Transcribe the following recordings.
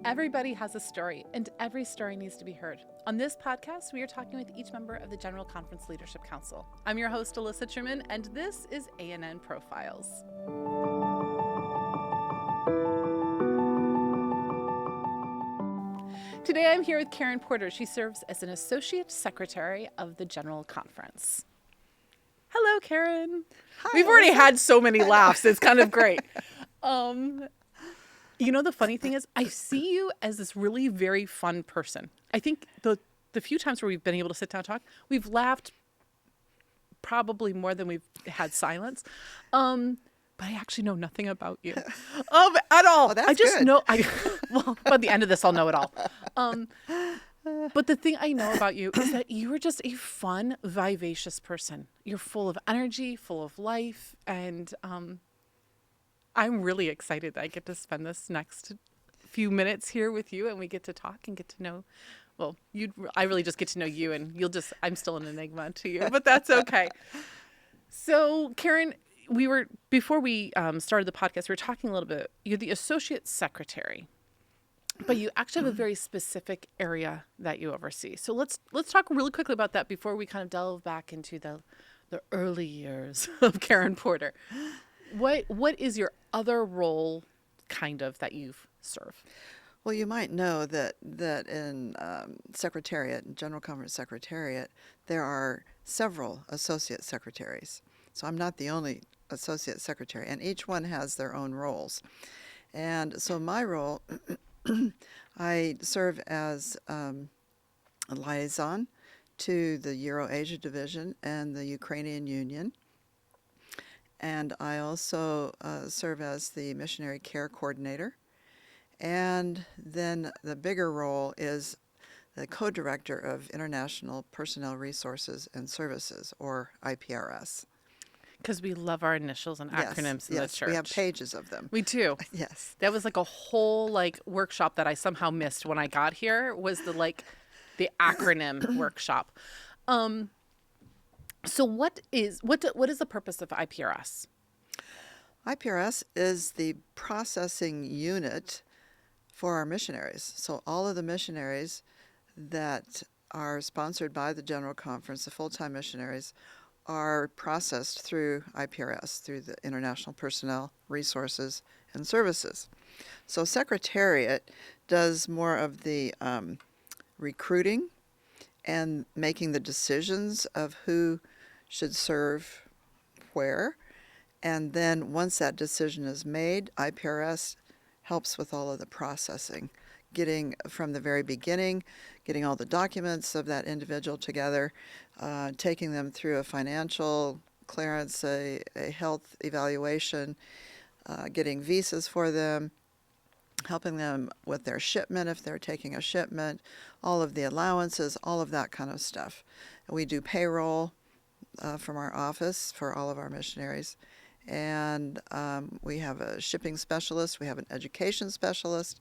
Everybody has a story, and every story needs to be heard. On this podcast, we are talking with each member of the General Conference Leadership Council. I'm your host, Alyssa Truman, and this is ANN Profiles. Today, I'm here with Karen Porter. She serves as an Associate Secretary of the General Conference. Hello, Karen. Hi, We've already Alyssa. had so many laughs. It's kind of great. You know, the funny thing is, I see you as this really very fun person. I think the few times where we've been able to sit down and talk, we've laughed probably more than we've had silence. But I actually know nothing about you at all. Oh, that's I just good. know. Well, by the end of this, I'll know it all. But the thing I know about you is that you are just a fun, vivacious person. You're full of energy, full of life, and I'm really excited that I get to spend this next few minutes here with you, and we get to talk and get to know. Well, I really just get to know you, and I'm still an enigma to you, but that's okay. So, Karen, before we started the podcast, we were talking a little bit. You're the associate secretary, but you actually have a very specific area that you oversee. So let's talk really quickly about that before we kind of delve back into the early years of Karen Porter. What is your other role, kind of, that you serve? Well, you might know that in Secretariat, General Conference Secretariat, there are several associate secretaries. So I'm not the only associate secretary, and each one has their own roles. And so my role, I serve as a liaison to the Euro-Asia Division and the Ukrainian Union. And I also serve as the Missionary Care Coordinator. And then the bigger role is the co-director of International Personnel Resources and Services, or IPRS. Because we love our initials and acronyms in the church. We have pages of them. We do. Yes. That was like a whole workshop that I somehow missed when I got here, was the acronym workshop. So what is the purpose of IPRS? IPRS is the processing unit for our missionaries. So all of the missionaries that are sponsored by the General Conference, the full-time missionaries, are processed through IPRS, through the International Personnel Resources and Services. So Secretariat does more of the recruiting and making the decisions of who should serve where. And then once that decision is made, IPRS helps with all of the processing, getting from the very beginning, getting all the documents of that individual together, taking them through a financial clearance, a health evaluation, getting visas for them, helping them with their shipment if they're taking a shipment, all of the allowances, all of that kind of stuff. And we do payroll from our office for all of our missionaries. And we have a shipping specialist, we have an education specialist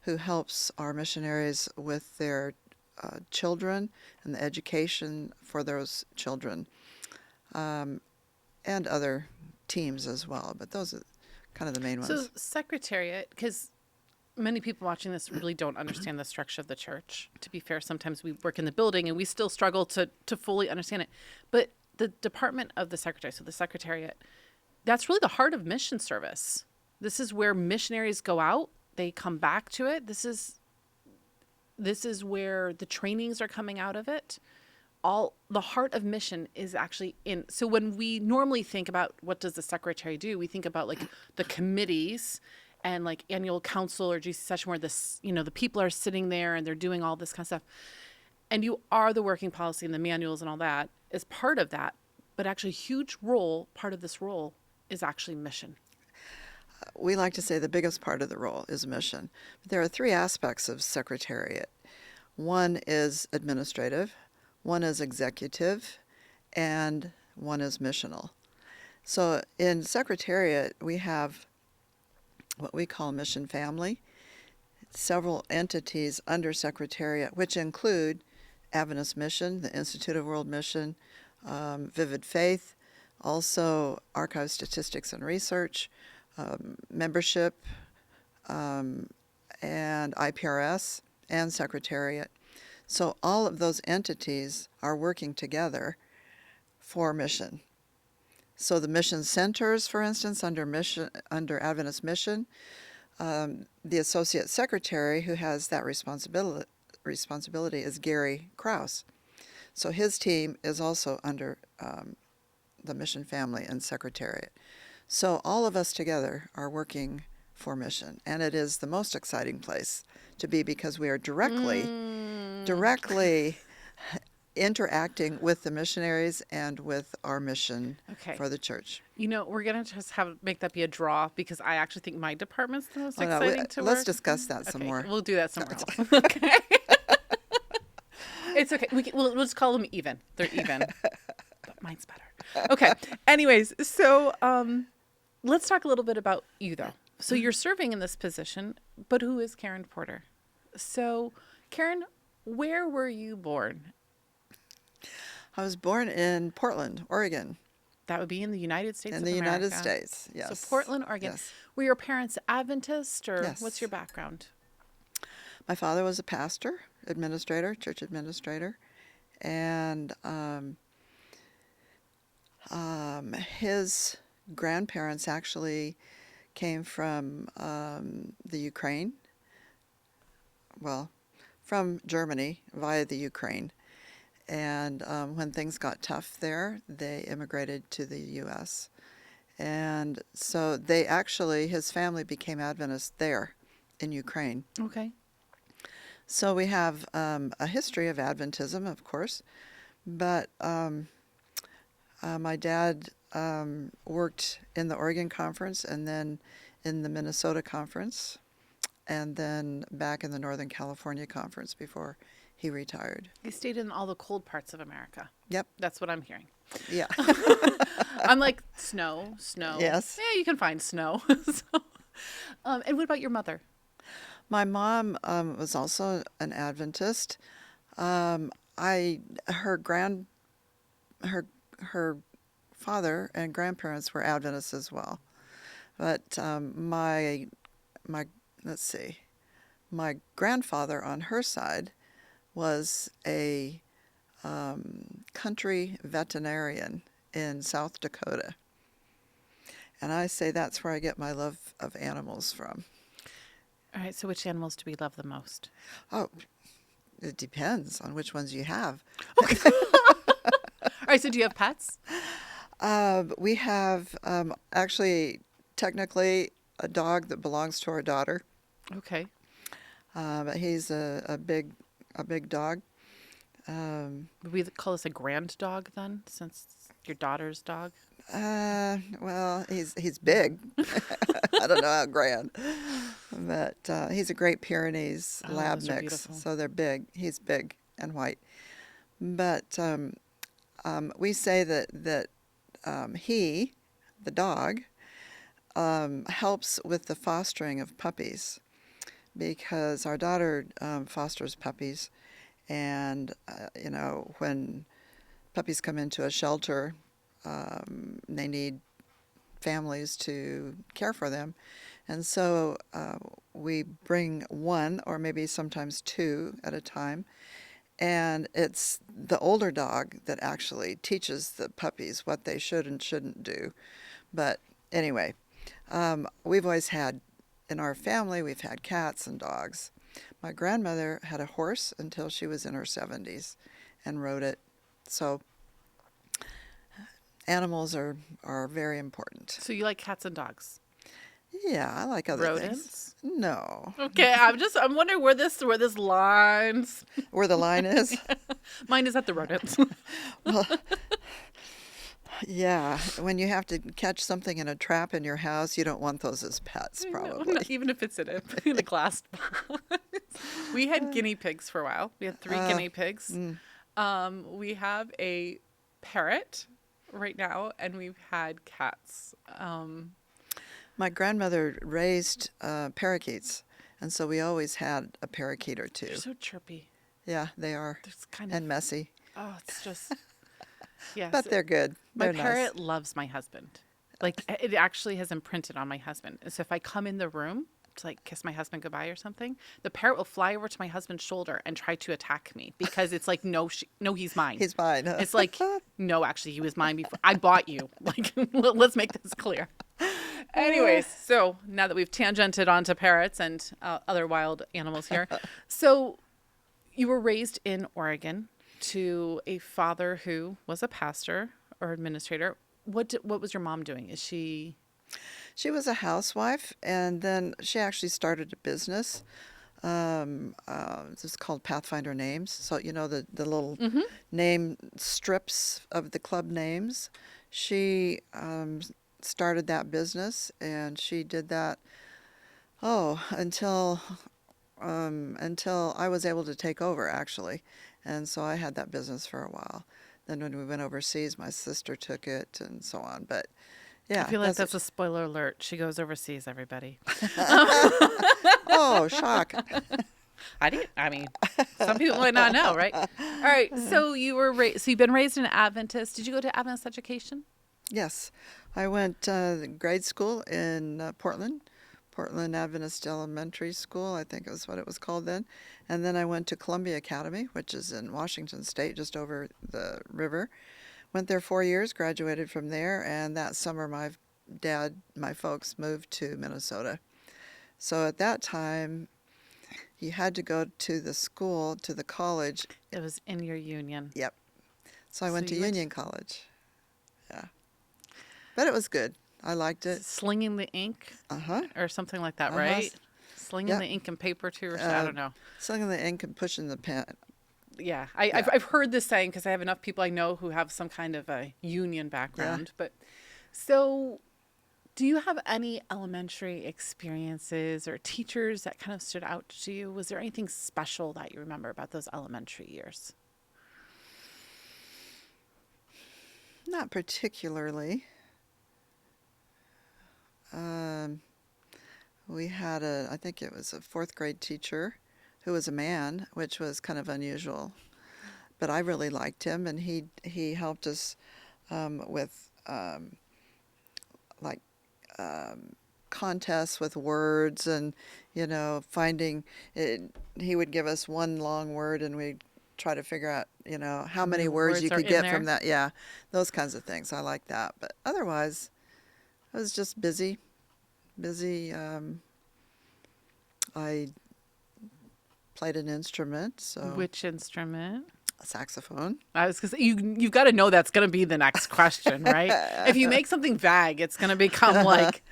who helps our missionaries with their children and the education for those children, and other teams as well. But those are kind of the main ones. So Secretariat, because many people watching this really don't understand the structure of the church. To be fair, sometimes we work in the building and we still struggle to fully understand it. But the department of the secretary, so the Secretariat, that's really the heart of mission service. This is where missionaries go out. They come back to it. This is where the trainings are coming out of it. All the heart of mission is actually in. So when we normally think about what does the secretary do, we think about the committees and annual council or GC session where the people are sitting there and they're doing all this kind of stuff. And you are the working policy and the manuals and all that is part of that. But actually a huge role, part of this role, is actually mission. We like to say the biggest part of the role is mission. But there are three aspects of Secretariat. One is administrative, one is executive, and one is missional. So in Secretariat, we have what we call mission family, several entities under Secretariat, which include Adventist Mission, the Institute of World Mission, Vivid Faith, also Archive Statistics and Research, membership, and and IPRS and Secretariat. So all of those entities are working together for mission. So the mission centers, for instance, under Adventist Mission, the associate secretary who has that responsibility is Gary Krause. So his team is also under the mission family and secretariat. So all of us together are working for mission, and it is the most exciting place to be because we are directly interacting with the missionaries and with our mission for the church. You know, we're going to just make that be a draw because I actually think my department's the most Oh, no, exciting to work. let's discuss that some more. We'll do that somewhere else. Okay. It's okay. We'll just call them even. They're even. But mine's better. Okay. Anyways, so let's talk a little bit about you, though. So you're serving in this position, but who is Karen Porter? So, Karen, where were you born? I was born in Portland, Oregon. That would be in the United States of America. America. In the United States, yes. So Portland, Oregon. Yes. Were your parents Adventist, or Yes. what's your background? My father was a pastor, church administrator, and his grandparents actually came from the Ukraine, well, from Germany via the Ukraine. And when things got tough there, they immigrated to the U.S. And so his family became Adventist there in Ukraine. Okay. So we have a history of Adventism, of course, but my dad worked in the Oregon Conference and then in the Minnesota Conference and then back in the Northern California Conference before he retired. He stayed in all the cold parts of America. Yep. That's what I'm hearing. Yeah. I'm like, snow. Yes. Yeah, you can find snow. And what about your mother? My mom was also an Adventist. Her father and grandparents were Adventists as well. But my grandfather on her side was a country veterinarian in South Dakota. And I say that's where I get my love of animals from. All right, so which animals do we love the most? Oh, it depends on which ones you have. Okay. All right, so do you have pets? We have actually, technically, a dog that belongs to our daughter. Okay. But he's a big dog. Would we call this a grand dog then, since your daughter's dog? Well, he's big. I don't know how grand, but he's a Great Pyrenees lab those are mix. beautiful. So they're big. He's big and white. But we say that he, the dog, helps with the fostering of puppies, because our daughter fosters puppies, and when puppies come into a shelter, they need families to care for them. And so we bring one or maybe sometimes two at a time. And it's the older dog that actually teaches the puppies what they should and shouldn't do. But anyway, we've always had, in our family, we've had cats and dogs. My grandmother had a horse until she was in her 70s and rode it. So animals are very important. So you like cats and dogs? Yeah, I like other Rodents? things. No. Okay, I'm wondering where this lines. Where the line is? Mine is at the rodents. Well, yeah, when you have to catch something in a trap in your house, you don't want those as pets, probably. No, even if it's in a glass box. We had guinea pigs for a while. We had 3 guinea pigs. We have a parrot right now, and we've had cats. My grandmother raised parakeets, and so we always had a parakeet or two. They're so chirpy. Yeah, they are. It's kind And messy. Oh, it's just... Yes. But they're good. My They're parrot nice. loves my husband. Like, it actually has imprinted on my husband. So if I come in the room, to like kiss my husband goodbye or something, the parrot will fly over to my husband's shoulder and try to attack me because it's like, no, he's mine. He's mine. Huh? It's like, no, actually, he was mine before. I bought you. Like, let's make this clear. Anyways, so now that we've tangented onto parrots and other wild animals here, so you were raised in Oregon to a father who was a pastor or administrator. What was your mom doing? Is she? She was a housewife, and then she actually started a business. It's called Pathfinder Names. So, the little name strips of the club names. She started that business, and she did that, until I was able to take over, actually. And so I had that business for a while. Then when we went overseas, my sister took it and so on. But yeah. I feel like that's a spoiler alert. She goes overseas, everybody. Oh, shock. I mean, some people might not know, right? All right. So you've been raised in Adventist. Did you go to Adventist education? Yes. I went to grade school in Portland Adventist Elementary School, I think is what it was called then. And then I went to Columbia Academy, which is in Washington State, just over the river. Went there 4 years, graduated from there, and that summer my folks moved to Minnesota. So at that time, you had to go to the college. It was in your union. Yep. So I went to Union College. Yeah. But it was good. I liked it. Slinging the ink? Or something like that, right? Slinging the ink and paper too, or I don't know. Slinging the ink and pushing the pen. Yeah, I've heard this saying because I have enough people I know who have some kind of a union background. Yeah. But so, do you have any elementary experiences or teachers that kind of stood out to you? Was there anything special that you remember about those elementary years? Not particularly. We had I think it was a fourth grade teacher who was a man, which was kind of unusual. But I really liked him, and he helped us with contests with words, and finding it. He would give us one long word, and we'd try to figure out how many words you could get from that. Yeah, those kinds of things. I like that. But otherwise, I was just busy. I played an instrument. So which instrument? A saxophone. I was going to say, you've got to know that's going to be the next question, right? If you make something vague, it's going to become like,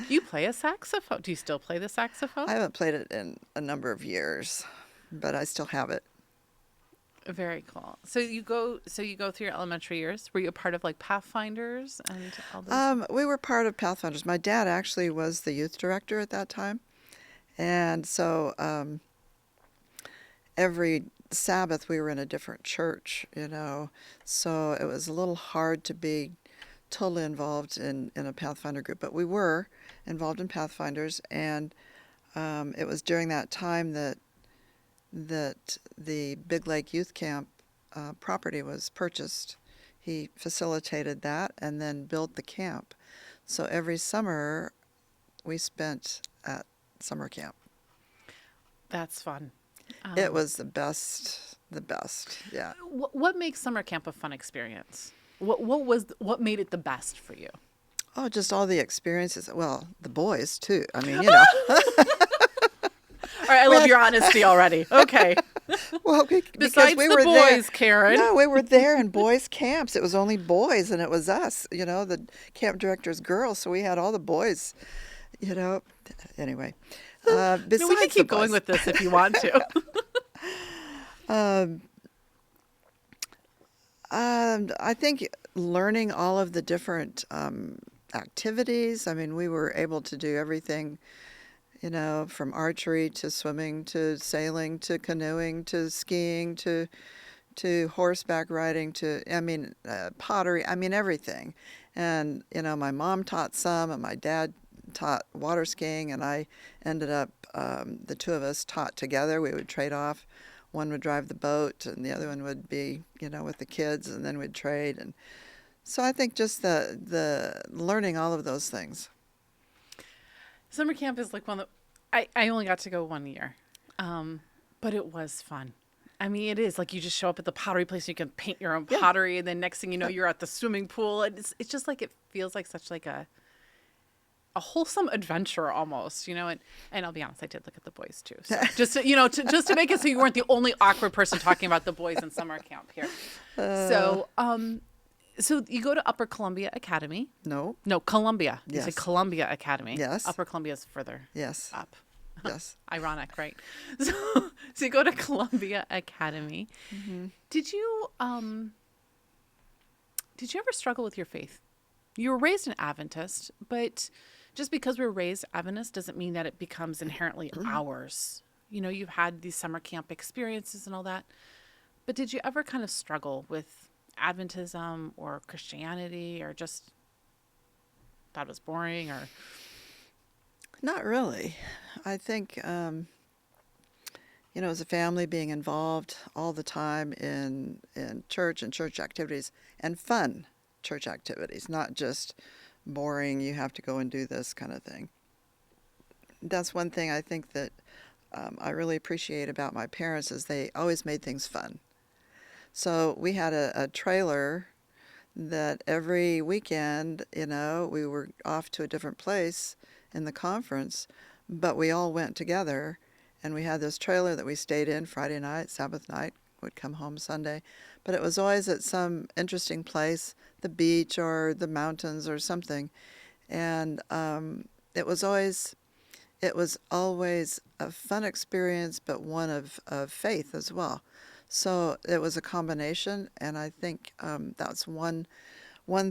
you play a saxophone. Do you still play the saxophone? I haven't played it in a number of years, but I still have it. Very cool. So you go through your elementary years. Were you a part of like Pathfinders and all those? We were part of Pathfinders. My dad actually was the youth director at that time. And so every Sabbath we were in a different church, so it was a little hard to be totally involved in a Pathfinder group. But we were involved in Pathfinders, and it was during that time that the Big Lake Youth Camp property was purchased. He facilitated that and then built the camp. So every summer we spent at summer camp. That's fun. It was the best, yeah. What makes summer camp a fun experience? What made it the best for you? Oh, just all the experiences. Well, the boys too. I mean, All right, I love your honesty already. Okay. Well, besides we the were boys, there. Karen. No, we were there in boys' camps. It was only boys, and it was us, the camp director's girls. So we had all the boys, Anyway, besides we can keep going with this if you want to. I think learning all of the different activities. I mean, we were able to do everything. From archery to swimming to sailing to canoeing to skiing to horseback riding to, pottery. I mean, everything. And, my mom taught some, and my dad taught water skiing, and I ended up, the two of us taught together. We would trade off. One would drive the boat, and the other one would be, with the kids, and then we'd trade. And so I think just the learning all of those things. Summer camp is like one of I only got to go 1 year, but it was fun. I mean, it is like you just show up at the pottery place and you can paint your own Yeah. pottery, and then next thing you know, you're at the swimming pool, and it's just like it feels like such like a wholesome adventure almost, and I'll be honest, I did look at the boys too. So just just to make it so you weren't the only awkward person talking about the boys in summer camp here. So you go to Upper Columbia Academy. No. No, Columbia. You Yes. say Columbia Academy. Yes. Upper Columbia is further Yes. up. Yes. Ironic, right? So you go to Columbia Academy. Mm-hmm. Did you ever struggle with your faith? You were raised an Adventist, but just because we were raised Adventist doesn't mean that it becomes inherently ours. You've had these summer camp experiences and all that. But did you ever kind of struggle with Adventism or Christianity, or just thought it was boring? Or Not really. I think, as a family, being involved all the time in church and church activities and fun church activities, not just boring, you have to go and do this kind of thing. That's one thing I think that I really appreciate about my parents is they always made things fun. So we had a trailer that every weekend, we were off to a different place in the conference, but we all went together, and we had this trailer that we stayed in Friday night, Sabbath night, would come home Sunday. But it was always at some interesting place, the beach or the mountains or something. And it was always a fun experience, but one of faith as well. So it was a combination, and I think that's one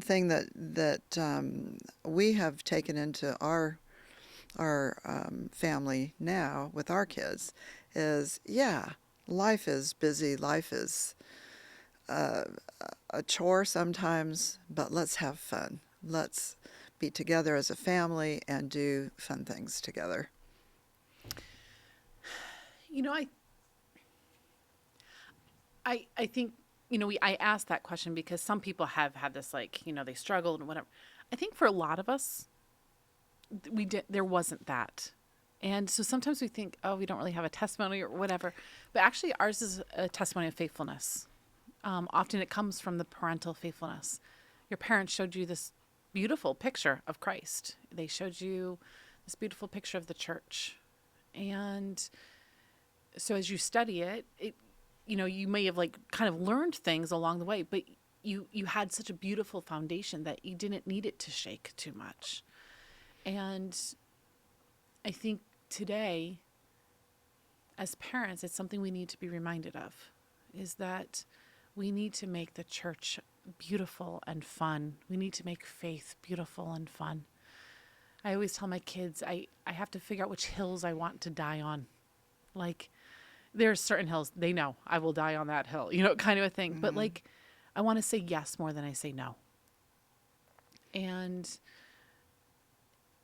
thing that we have taken into our family now with our kids is, life is busy, life is a chore sometimes, but let's have fun. Let's be together as a family and do fun things together. I think, I asked that question because some people have had this, they struggled and whatever. I think for a lot of us, there wasn't that. And so sometimes we think, we don't really have a testimony or whatever. But actually ours is a testimony of faithfulness. Often it comes from the parental faithfulness. Your parents showed you this beautiful picture of Christ. They showed you this beautiful picture of the church. And so as you study it, you may have kind of learned things along the way, but you had such a beautiful foundation that you didn't need it to shake too much. And I think today, as parents, it's something we need to be reminded of, is that we need to make the church beautiful and fun. We need to make faith beautiful and fun. I always tell my kids, I have to figure out which hills I want to die on. There are certain hills, they know I will die on that hill, kind of a thing. Mm-hmm. But I want to say yes more than I say no. And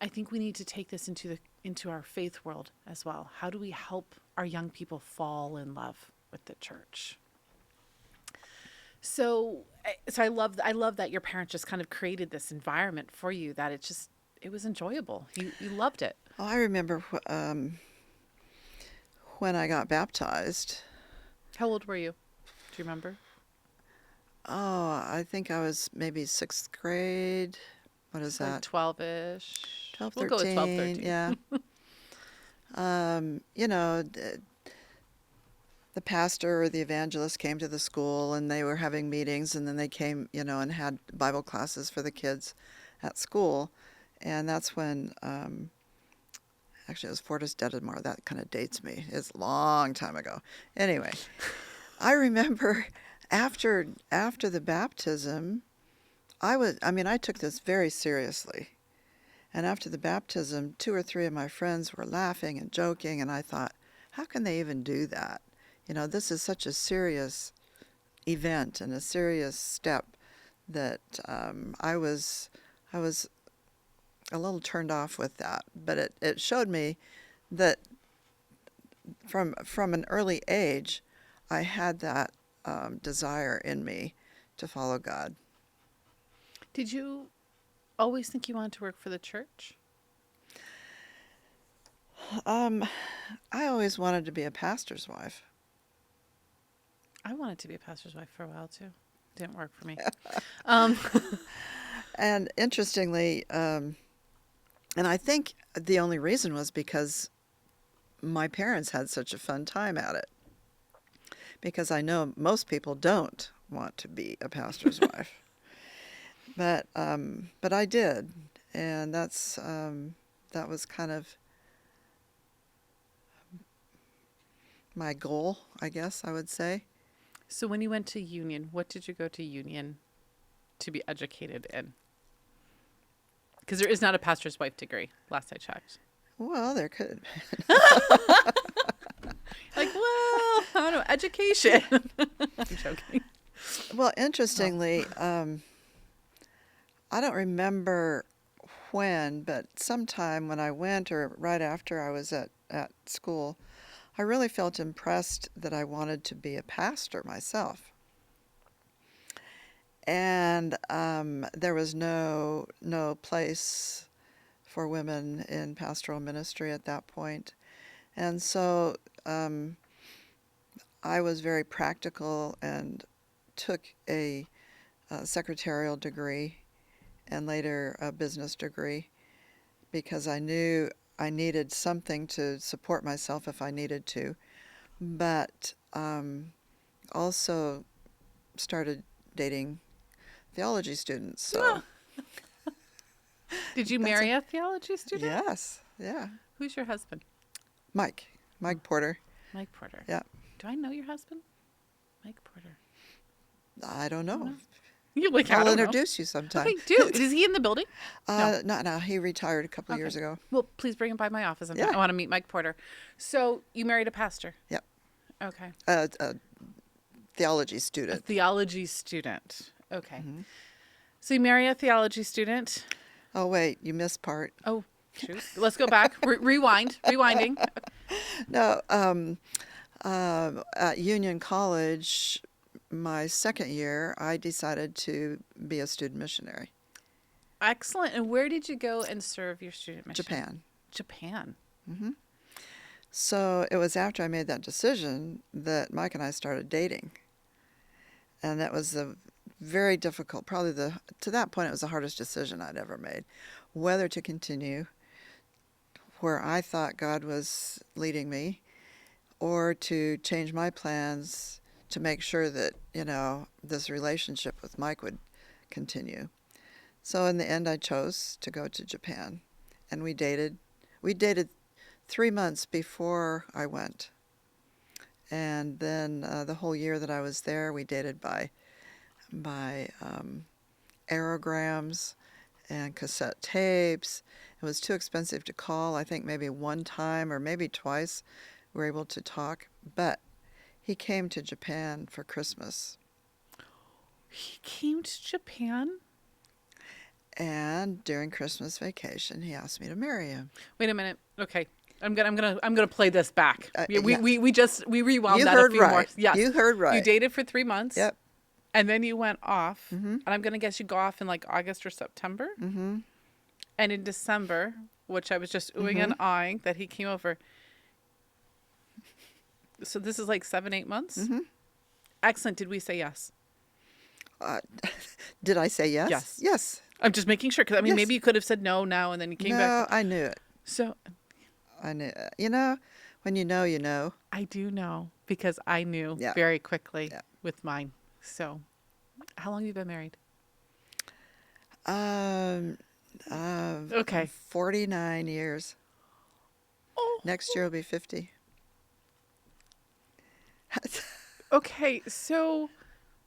I think we need to take this into our faith world as well. How do we help our young people fall in love with the church? So I love that your parents just kind of created this environment for you that it was enjoyable. You loved it. Oh, I remember when I got baptized. How old were you? Do you remember? Oh, I think I was maybe 6th grade. What is that? 12-ish. 12, 13. We'll go with 12, 13. Yeah. The pastor or the evangelist came to the school, and they were having meetings, and then they came, and had Bible classes for the kids at school. And that's when, actually it was Fortis Dedamar. That kind of dates me. It's a long time ago. Anyway, I remember after the baptism, I took this very seriously. And after the baptism, 2 or 3 of my friends were laughing and joking, and I thought, how can they even do that? This is such a serious event and a serious step that I was a little turned off with that. But it showed me that from an early age, I had that desire in me to follow God. Did you always think you wanted to work for the church? I always wanted to be a pastor's wife. I wanted to be a pastor's wife for a while too. Didn't work for me. Um, And interestingly, and I think the only reason was because my parents had such a fun time at it. Because I know most people don't want to be a pastor's wife, but I did, and that was kind of my goal, I guess I would say. so when you went to Union, what did you go to Union to be educated in? Because there is not a pastor's wife degree, last I checked. Well, there could. Like, well, I don't know, education. I'm joking. Well, interestingly, I don't remember when, but sometime when I went or right after I was at school, I really felt impressed that I wanted to be a pastor myself. And there was no place for women in pastoral ministry at that point. And so I was very practical and took a secretarial degree and later a business degree because I knew I needed something to support myself if I needed to, but also started dating theology students. So Did you That's marry a theology student? yes, yeah, Who's your husband? Mike Porter. Mike Porter. Yeah, Do I know your husband? Mike Porter. I don't know. You like, I I'll don't know. introduce you sometime. Okay, do. Is he in the building? No. Not now. He retired a couple years ago. Well, please bring him by my office. Yeah. I want to meet Mike Porter. So you married a pastor? Yep. Okay. A theology A student. theology student. Okay. Mm-hmm. So you marry a theology student. Oh wait, you missed part. Oh, shoot. Let's go back. Rewind. Rewinding. No, at Union College, my second year, I decided to be a student missionary. Excellent. And where did you go and serve your student mission? Japan. Japan. So it was after I made that decision that Mike and I started dating. And that was a very difficult, to that point, it was the hardest decision I'd ever made. Whether to continue where I thought God was leading me or to change my plans to make sure that, this relationship with Mike would continue. So in the end, I chose to go to Japan. And we dated 3 months before I went. And then the whole year that I was there, we dated by aerograms and cassette tapes. It was too expensive to call. I think maybe one time or maybe twice we were able to talk. But he came to Japan for Christmas. He came to Japan? And during Christmas vacation, he asked me to marry him. Wait a minute. Okay. I'm gonna play this back. We yeah. we rewound You that heard a few more. right. Yes. You heard right. You dated for 3 months. Yep. And then you went off. Mm-hmm. And I'm gonna guess you go off in like August or September. Mm-hmm. And in December, which I was just oohing and eyeing that he came over. So this is like 7-8 months. Mm-hmm. Excellent. Did we say yes? Did I say yes? Yes. Yes. I'm just making sure because I mean Yes. maybe you could have said no now and then you came No, back. I knew it. So I knew. When you know, you know. I do know because I knew Yeah. very quickly Yeah. with mine. So how long have you been married? Okay. 49 years. Oh. Next year will be 50. Okay. So, all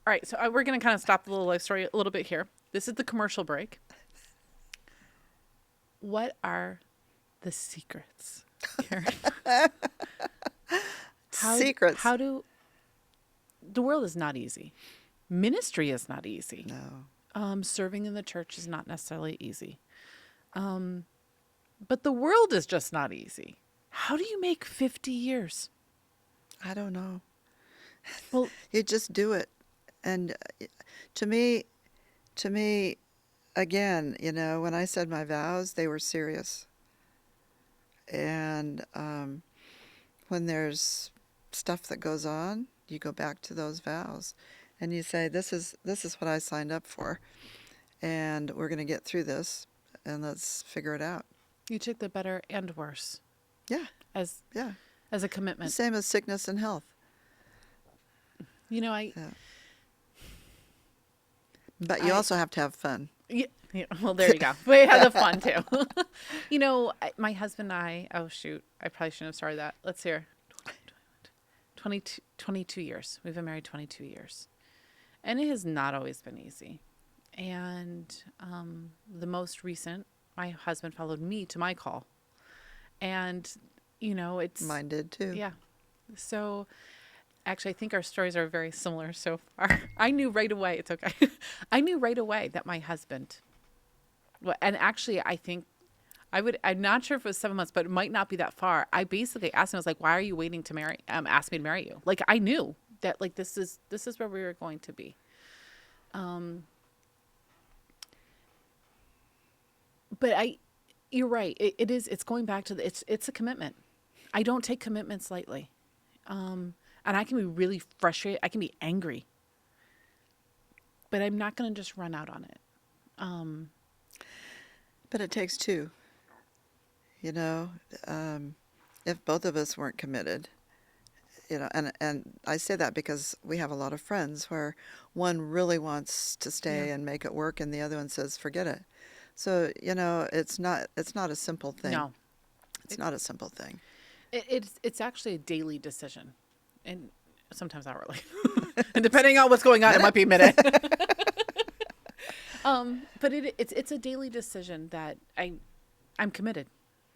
right. So we're going to kind of stop the little life story a little bit here. This is the commercial break. What are the secrets, Karen? Secrets. The world is not easy. Ministry is not easy. No. Serving in the church is not necessarily easy. But the world is just not easy. How do you make 50 years? I don't know. Well, You just do it. And to me, again, when I said my vows, they were serious. And when there's stuff that goes on, you go back to those vows, and you say, "This is what I signed up for, and we're going to get through this, and let's figure it out." You took the better and worse Yeah, as yeah. as a commitment. Same as sickness and health. You know, Yeah. But you also have to have fun. Yeah, well, there you go. We had the fun too. You know, my husband and I, oh shoot, I probably shouldn't have started that. Let's hear. 22 years. We've been married 22 years. And it has not always been easy. And the most recent, my husband followed me to my call. And, you know, it's... Mine did too. Yeah. So... Actually, I think our stories are very similar so far. I knew right away, it's okay. I knew right away that my husband, well, and actually, I think I'm not sure if it was 7 months, but it might not be that far. I basically asked him, I was like, why are you waiting to ask me to marry you? Like, I knew that, like, this is where we were going to be. But you're right. It's going back to it's a commitment. I don't take commitments lightly. And I can be really frustrated. I can be angry. But I'm not going to just run out on it. But it takes two. You know, if both of us weren't committed, you know, and I say that because we have a lot of friends where one really wants to stay and make it work, and the other one says, forget it. So, you know, it's not a simple thing. No. It's not a simple thing. It's actually a daily decision. And sometimes hourly. And depending on what's going on, it might be a minute. But it's a daily decision that I'm committed.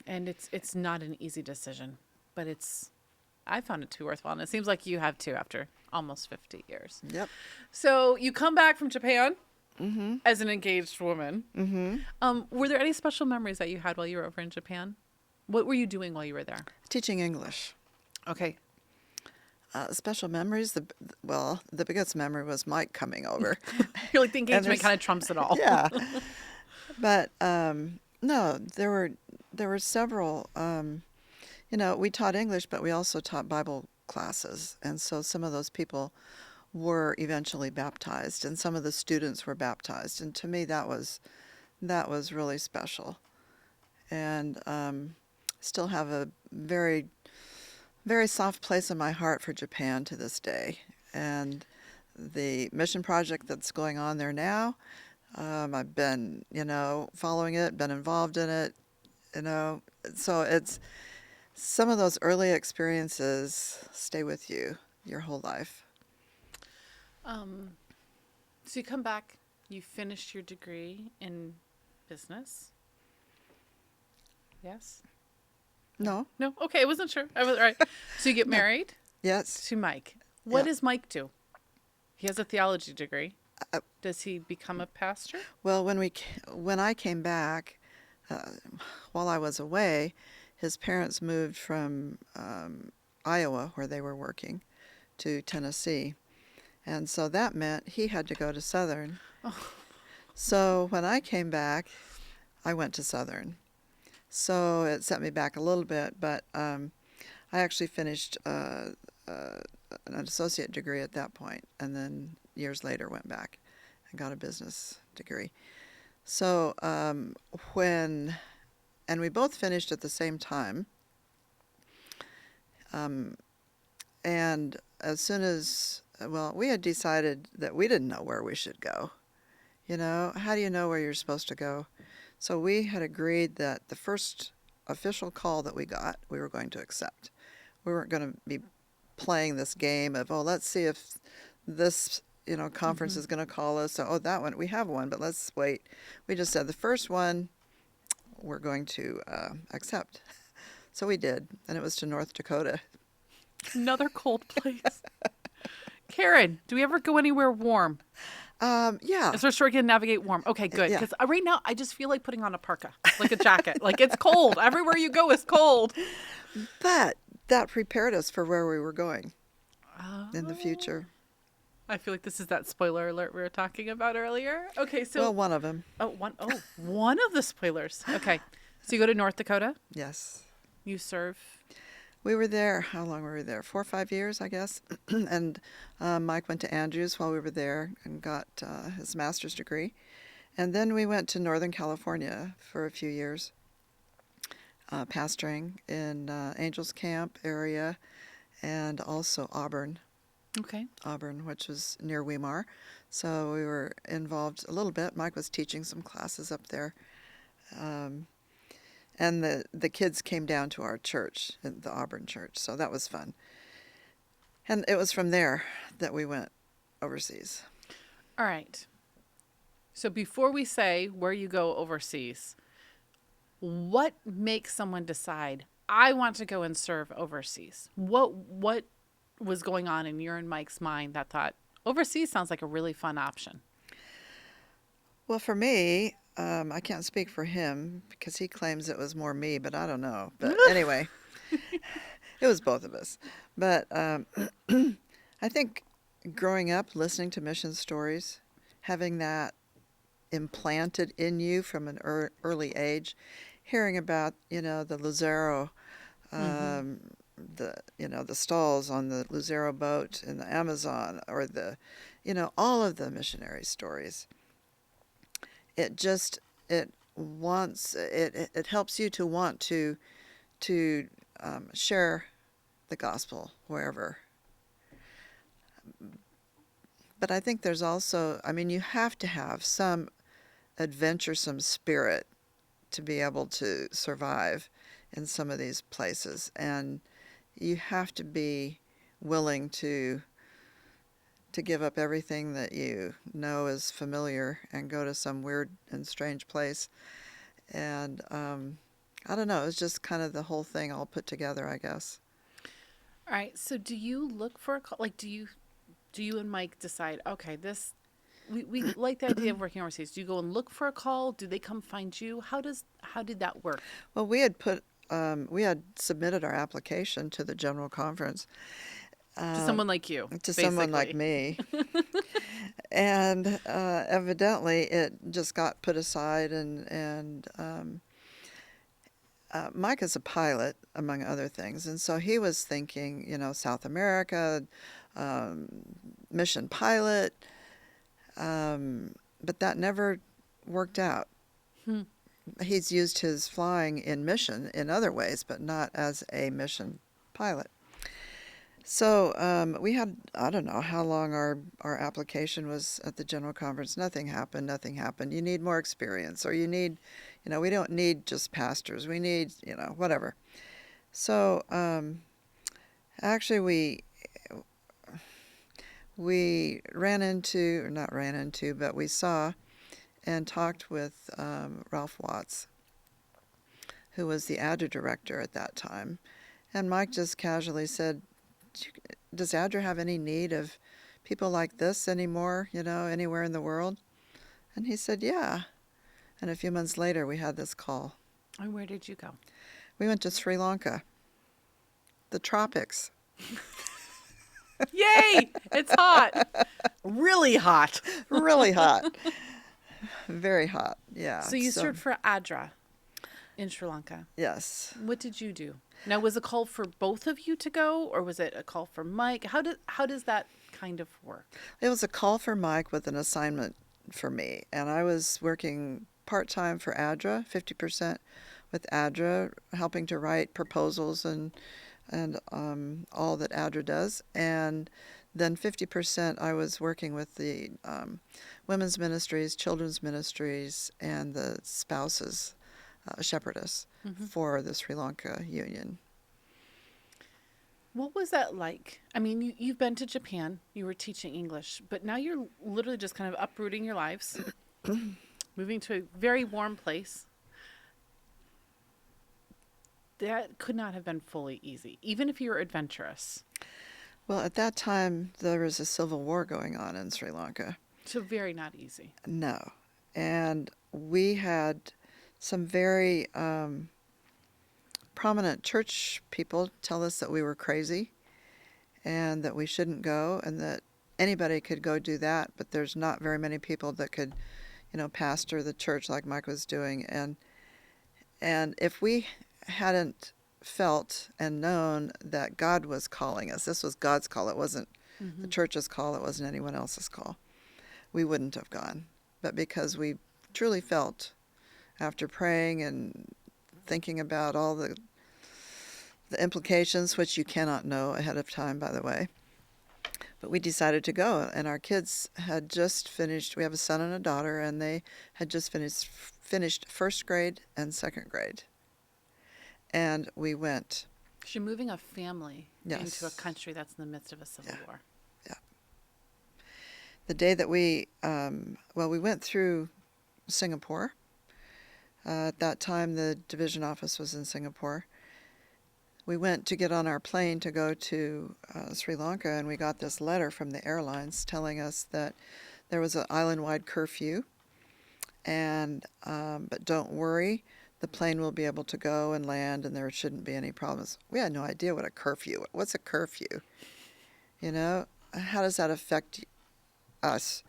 And it's not an easy decision. But I found it to be worthwhile. And it seems like you have too after almost 50 years. Yep. So you come back from Japan as an engaged woman. Mm-hmm. Were there any special memories that you had while you were over in Japan? What were you doing while you were there? Teaching English. Okay. Special memories. The biggest memory was Mike coming over. You're like, the engagement kind of trumps it all. Yeah. But no, there were several. You know, we taught English, but we also taught Bible classes, and so some of those people were eventually baptized, and some of the students were baptized, and to me that was really special, and still have a very, very soft place in my heart for Japan to this day. And the mission project that's going on there now, I've been, you know, following it, been involved in it, you know. So it's some of those early experiences stay with you your whole life. So you come back, you finished your degree in business. Yes? No. No? Okay, I wasn't sure. I was all right. So you get married Yes. to Mike. What Yeah. does Mike do? He has a theology degree. Does he become a pastor? Well, when I came back, while I was away, his parents moved from Iowa, where they were working, to Tennessee. And so that meant he had to go to Southern. Oh. So when I came back, I went to Southern. So it set me back a little bit, but I actually finished an associate degree at that point, and then years later went back and got a business degree. So and we both finished at the same time. And as soon as, we had decided that we didn't know where we should go. You know, how do you know where you're supposed to go? So we had agreed that the first official call that we got, we were going to accept. We weren't going to be playing this game of, let's see if this, you know, conference is going to call us. So, that one, we have one, but let's wait. We just said the first one we're going to accept. So we did, and it was to North Dakota. Another cold place. Karen, do we ever go anywhere warm? Yeah. Is there sure we can navigate warm? Okay, good. Yeah. Because right now I just feel like putting on a parka, like a jacket. Like it's cold. Everywhere you go is cold. But that prepared us for where we were going in the future. I feel like this is that spoiler alert we were talking about earlier. Okay, so one of them. one of the spoilers. Okay, so you go to North Dakota. Yes. you serve? We were there, how long were we there? 4 or 5 years, I guess. And Mike went to Andrews while we were there and got his master's degree. And then we went to Northern California for a few years, pastoring in Angels Camp area and also Auburn, Okay. which was near Weimar. So we were involved a little bit. Mike was teaching some classes up there. And the kids came down to our church, the Auburn church, so that was fun. And it was from there that we went overseas. All right. So before we say where you go overseas, what makes someone decide, I want to go and serve overseas? What was going on in your and Mike's mind that thought, overseas sounds like a really fun option? Well, for me, I can't speak for him because he claims it was more me, but I don't know. But anyway, it was both of us. But I think growing up, listening to mission stories, having that implanted in you from an early age, hearing about, the Luzero, the stalls on the Luzero boat in the Amazon, or all of the missionary stories. It helps you to want to share the gospel wherever. But I think there's also, you have to have some adventuresome spirit to be able to survive in some of these places, and you have to be willing to give up everything that you know is familiar and go to some weird and strange place. And I don't know, it's just kind of the whole thing all put together, I guess. All right. So do you look for a call? Like, do you and Mike decide, okay, we like the idea of working overseas. Do you go and look for a call? Do they come find you? How did that work? Well, we had submitted our application to the General Conference. To someone like you. To someone like me. And evidently it just got put aside, and Mike is a pilot, among other things, and so he was thinking, South America, mission pilot, but that never worked out. He's used his flying in mission in other ways, but not as a mission pilot. So we had, I don't know how long our application was at the General Conference. Nothing happened. You need more experience, or you need, we don't need just pastors. We need, whatever. So actually we but we saw and talked with Ralph Watts, who was the ADRA director at that time. And Mike just casually said, does ADRA have any need of people like this anymore, anywhere in the world? And he said, yeah. And a few months later, we had this call. And where did you go? We went to Sri Lanka, the tropics. Yay! It's hot. Really hot. Really hot. Very hot, yeah. So you served for ADRA in Sri Lanka. Yes. What did you do? Now, was a call for both of you to go, or was it a call for Mike? How does that kind of work? It was a call for Mike with an assignment for me, and I was working part-time for ADRA, 50% with ADRA, helping to write proposals and all that ADRA does, and then 50% I was working with the women's ministries, children's ministries, and the spouses, shepherdess for the Sri Lanka Union. What was that like? I mean, you've been to Japan, you were teaching English, but now you're literally just kind of uprooting your lives, moving to a very warm place. That could not have been fully easy, even if you were adventurous. Well, at that time, there was a civil war going on in Sri Lanka. So very not easy. No. And we had some very prominent church people tell us that we were crazy and that we shouldn't go, and that anybody could go do that, but there's not very many people that could, pastor the church like Mike was doing. And if we hadn't felt and known that God was calling us. This was God's call. It wasn't the church's call. It wasn't anyone else's call. We wouldn't have gone. But because we truly felt, after praying and thinking about all the implications, which you cannot know ahead of time, by the way, but we decided to go. And our kids had just finished, we have a son and a daughter, and they had just finished first grade and second grade. And we went. So you're moving a family Yes. into a country that's in the midst of a civil war. Yeah. The day that we went through Singapore. At that time, the division office was in Singapore. We went to get on our plane to go to Sri Lanka, and we got this letter from the airlines telling us that there was an island-wide curfew, and but don't worry, the plane will be able to go and land, and there shouldn't be any problems. We had no idea what a curfew. What's a curfew? You know, how does that affect us?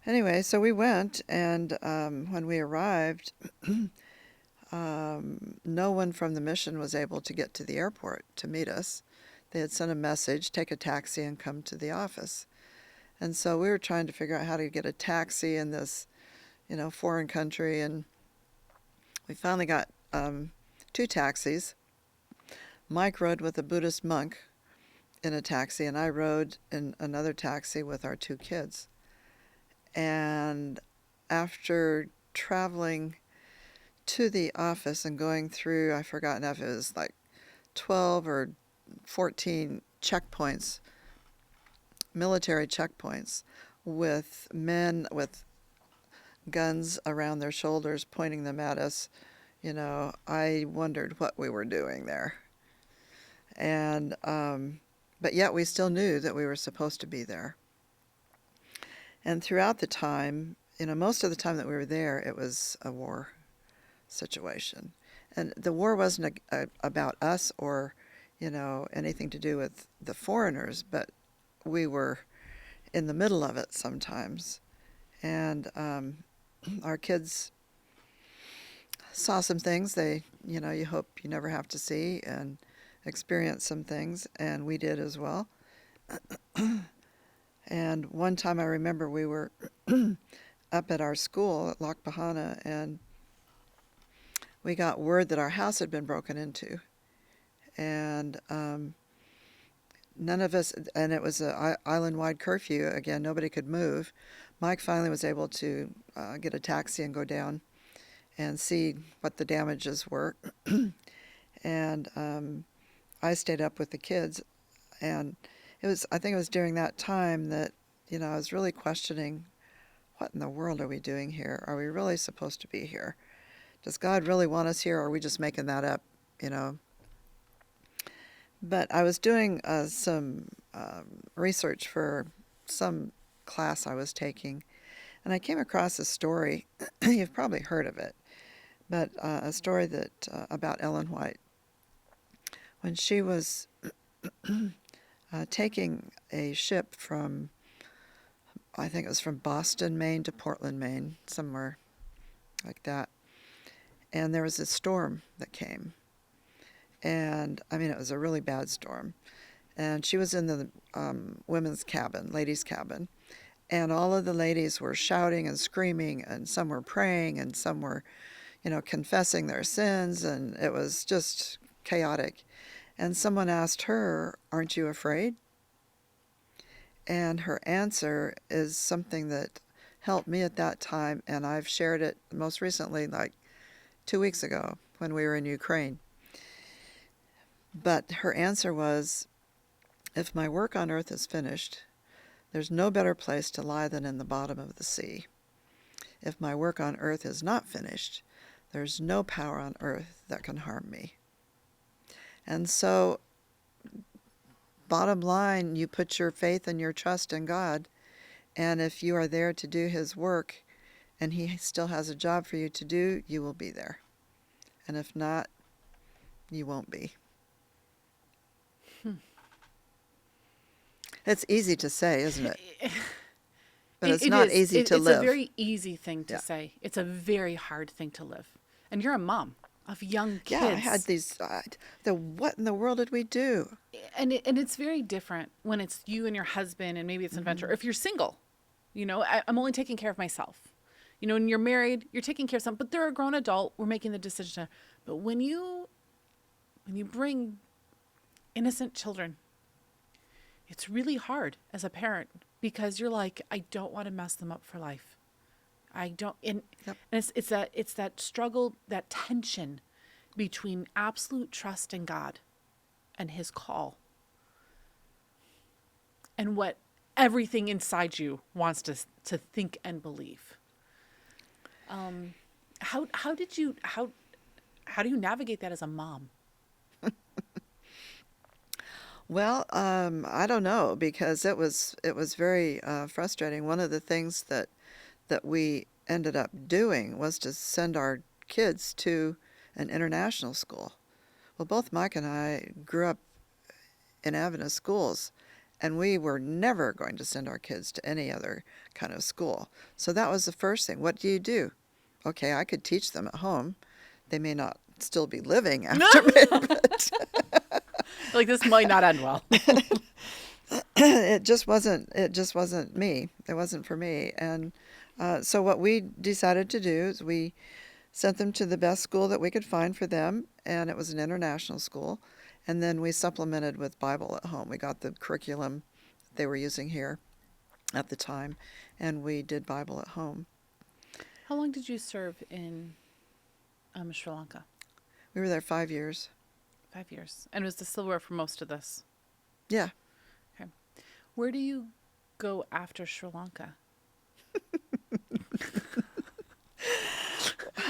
Anyway, so we went, and when we arrived, no one from the mission was able to get to the airport to meet us. They had sent a message, take a taxi and come to the office. And so we were trying to figure out how to get a taxi in this, foreign country, and we finally got 2 taxis. Mike rode with a Buddhist monk in a taxi, and I rode in another taxi with our 2 kids. And after traveling to the office and going through, I've forgotten if it was like 12 or 14 checkpoints, military checkpoints, with men with guns around their shoulders pointing them at us, I wondered what we were doing there. And but yet we still knew that we were supposed to be there. And throughout the time, most of the time that we were there, it was a war situation. And the war wasn't about us or, anything to do with the foreigners, but we were in the middle of it sometimes. And our kids saw some things you hope you never have to see, and experienced some things, and we did as well. And one time I remember we were up at our school at Lakpahana, and we got word that our house had been broken into. And none of us, and it was an island-wide curfew. Again, nobody could move. Mike finally was able to get a taxi and go down and see what the damages were. And I stayed up with the kids, and I think it was during that time that, I was really questioning, what in the world are we doing here? Are we really supposed to be here? Does God really want us here, or are we just making that up, But I was doing some research for some class I was taking, and I came across a story. You've probably heard of it, but a story that about Ellen White. When she was taking a ship from, I think it was from Boston, Maine to Portland, Maine, somewhere like that. And there was a storm that came. And, it was a really bad storm. And she was in the women's cabin, ladies' cabin. And all of the ladies were shouting and screaming, and some were praying, and some were, confessing their sins, and it was just chaotic. And someone asked her, "Aren't you afraid?" And her answer is something that helped me at that time, and I've shared it most recently, like 2 weeks ago when we were in Ukraine. But her answer was, "If my work on earth is finished, there's no better place to lie than in the bottom of the sea. If my work on earth is not finished, there's no power on earth that can harm me." And so, bottom line, you put your faith and your trust in God, and if you are there to do His work, and He still has a job for you to do, you will be there. And if not, you won't be. It's easy to say, isn't it? But it's not easy to live. It's a very easy thing to say. It's a very hard thing to live. And you're a mom. of young Yeah, I kids. had these, what in the world did we do? And it's very different when it's you and your husband and maybe it's an adventure. Or if you're single, I'm only taking care of myself. When you're married, you're taking care of something, but they're a grown adult. We're making the decision. But when you bring innocent children, it's really hard as a parent because you're like, I don't want to mess them up for life. I don't, and it's that struggle, that tension between absolute trust in God and his call and what everything inside you wants to think and believe. How do you navigate that as a mom? Well, I don't know because it was very frustrating. One of the things that we ended up doing was to send our kids to an international school. Well, both Mike and I grew up in Adventist schools, and we were never going to send our kids to any other kind of school. So that was the first thing. What do you do? Okay, I could teach them at home. They may not still be living after me, but Like, this might not end well. it just wasn't me. It wasn't for me. And so what we decided to do is we sent them to the best school that we could find for them, and it was an international school. And then we supplemented with Bible at home. We got the curriculum they were using here at the time, and we did Bible at home. How long did you serve in Sri Lanka? We were there 5 years. 5 years. And it was the silverware for most of this. Yeah. Okay. Where do you go after Sri Lanka?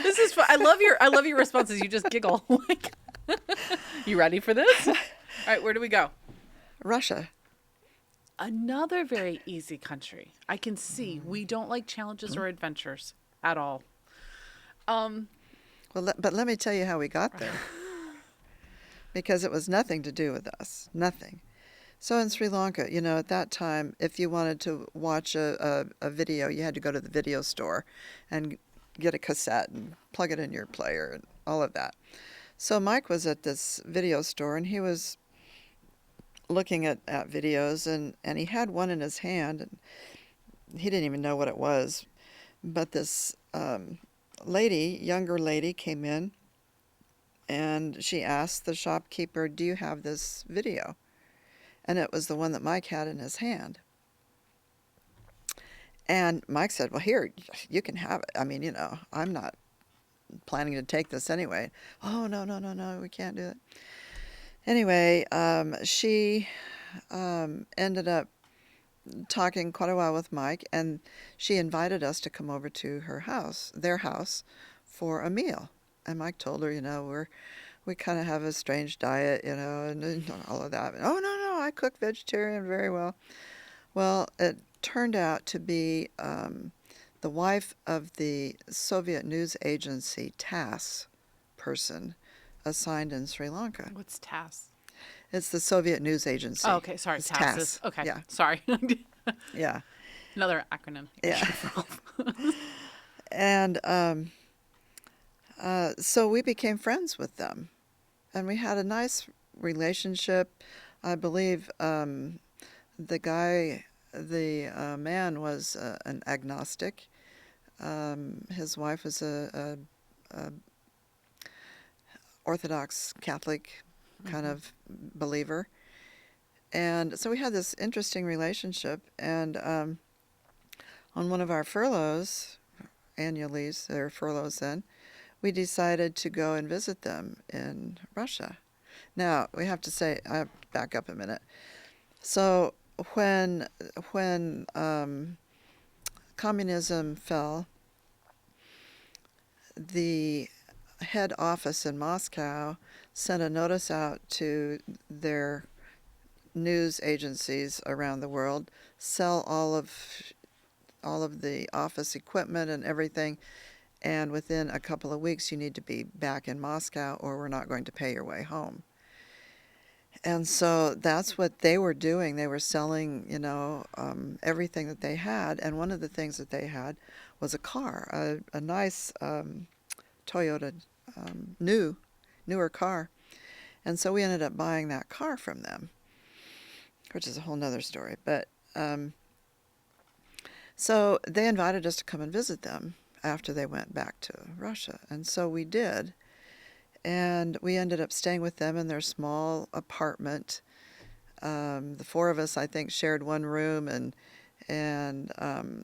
This is fun. I love your responses. You just giggle. Like, you ready for this? All right, where do we go? Russia. Another very easy country. I can see we don't like challenges or adventures at all. Well, but let me tell you how we got there. Because it was nothing to do with us. Nothing. So in Sri Lanka, at that time, if you wanted to watch a video, you had to go to the video store and get a cassette and plug it in your player and all of that. So Mike was at this video store, and he was looking at videos, and he had one in his hand, and he didn't even know what it was. But this younger lady came in, and she asked the shopkeeper, "Do you have this video?" And it was the one that Mike had in his hand. And Mike said, "Well, here, you can have it. I mean, I'm not planning to take this anyway." "Oh, no, we can't do it." Anyway, she ended up talking quite a while with Mike, and she invited us to come over to their house, for a meal. And Mike told her, we kind of have a strange diet, and all of that. "Oh, no, I cook vegetarian very well." Well, it turned out to be the wife of the Soviet news agency TASS person assigned in Sri Lanka. What's TASS? It's the Soviet news agency. Oh, okay, sorry. It's TASS. Okay, Yeah. sorry. Yeah. Another acronym. Yeah. And so we became friends with them, and we had a nice relationship. I believe the man was an agnostic. His wife was a Orthodox Catholic kind of believer. And so we had this interesting relationship. And on one of our furloughs, annual leaves, there were furloughs then, we decided to go and visit them in Russia. Now, we have to say, I have to back up a minute. So when communism fell, the head office in Moscow sent a notice out to their news agencies around the world, sell all of the office equipment and everything, and within a couple of weeks you need to be back in Moscow or we're not going to pay your way home. And so that's what they were doing. They were selling, everything that they had. And one of the things that they had was a car, a nice Toyota newer car. And so we ended up buying that car from them, which is a whole nother story. But so they invited us to come and visit them after they went back to Russia. And so we did. And we ended up staying with them in their small apartment. The four of us, I think, shared one room, and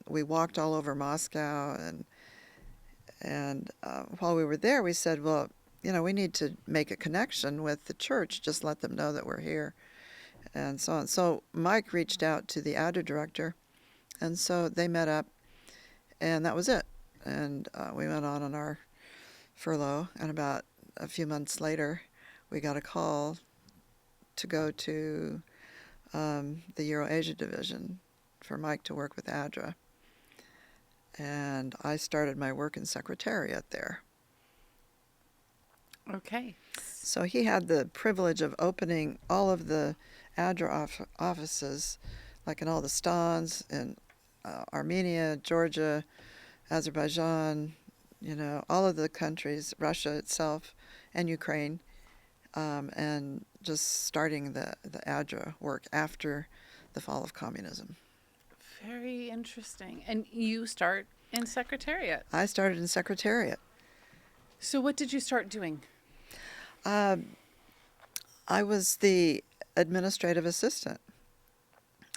we walked all over Moscow. And while we were there, we said, well, we need to make a connection with the church. Just let them know that we're here, and so on. So Mike reached out to the ADRA director, and so they met up, and that was it. And we went on our furlough, and about a few months later, we got a call to go to the Euro-Asia division for Mike to work with ADRA. And I started my work in secretariat there. Okay. So he had the privilege of opening all of the ADRA offices, like in all the stans in Armenia, Georgia, Azerbaijan, all of the countries, Russia itself, and Ukraine, and just starting the ADRA work after the fall of communism. Very interesting. And you start in secretariat. I started in secretariat. So what did you start doing? I was the administrative assistant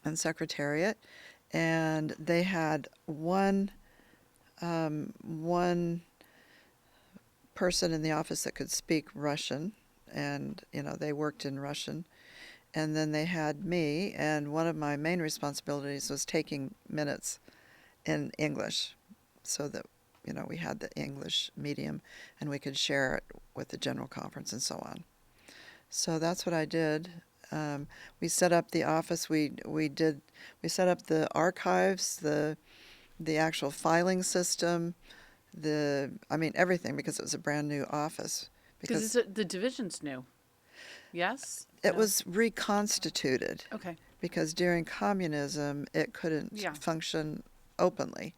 in secretariat, and they had one person in the office that could speak Russian, and they worked in Russian. And then they had me, and one of my main responsibilities was taking minutes in English, so that we had the English medium, and we could share it with the general conference and so on. So that's what I did. We set up the office. We set up the archives, the actual filing system, everything, because it was a brand new office. Because the division's new. Yes? It No? was reconstituted. Okay. Because during communism it couldn't Yeah. function openly,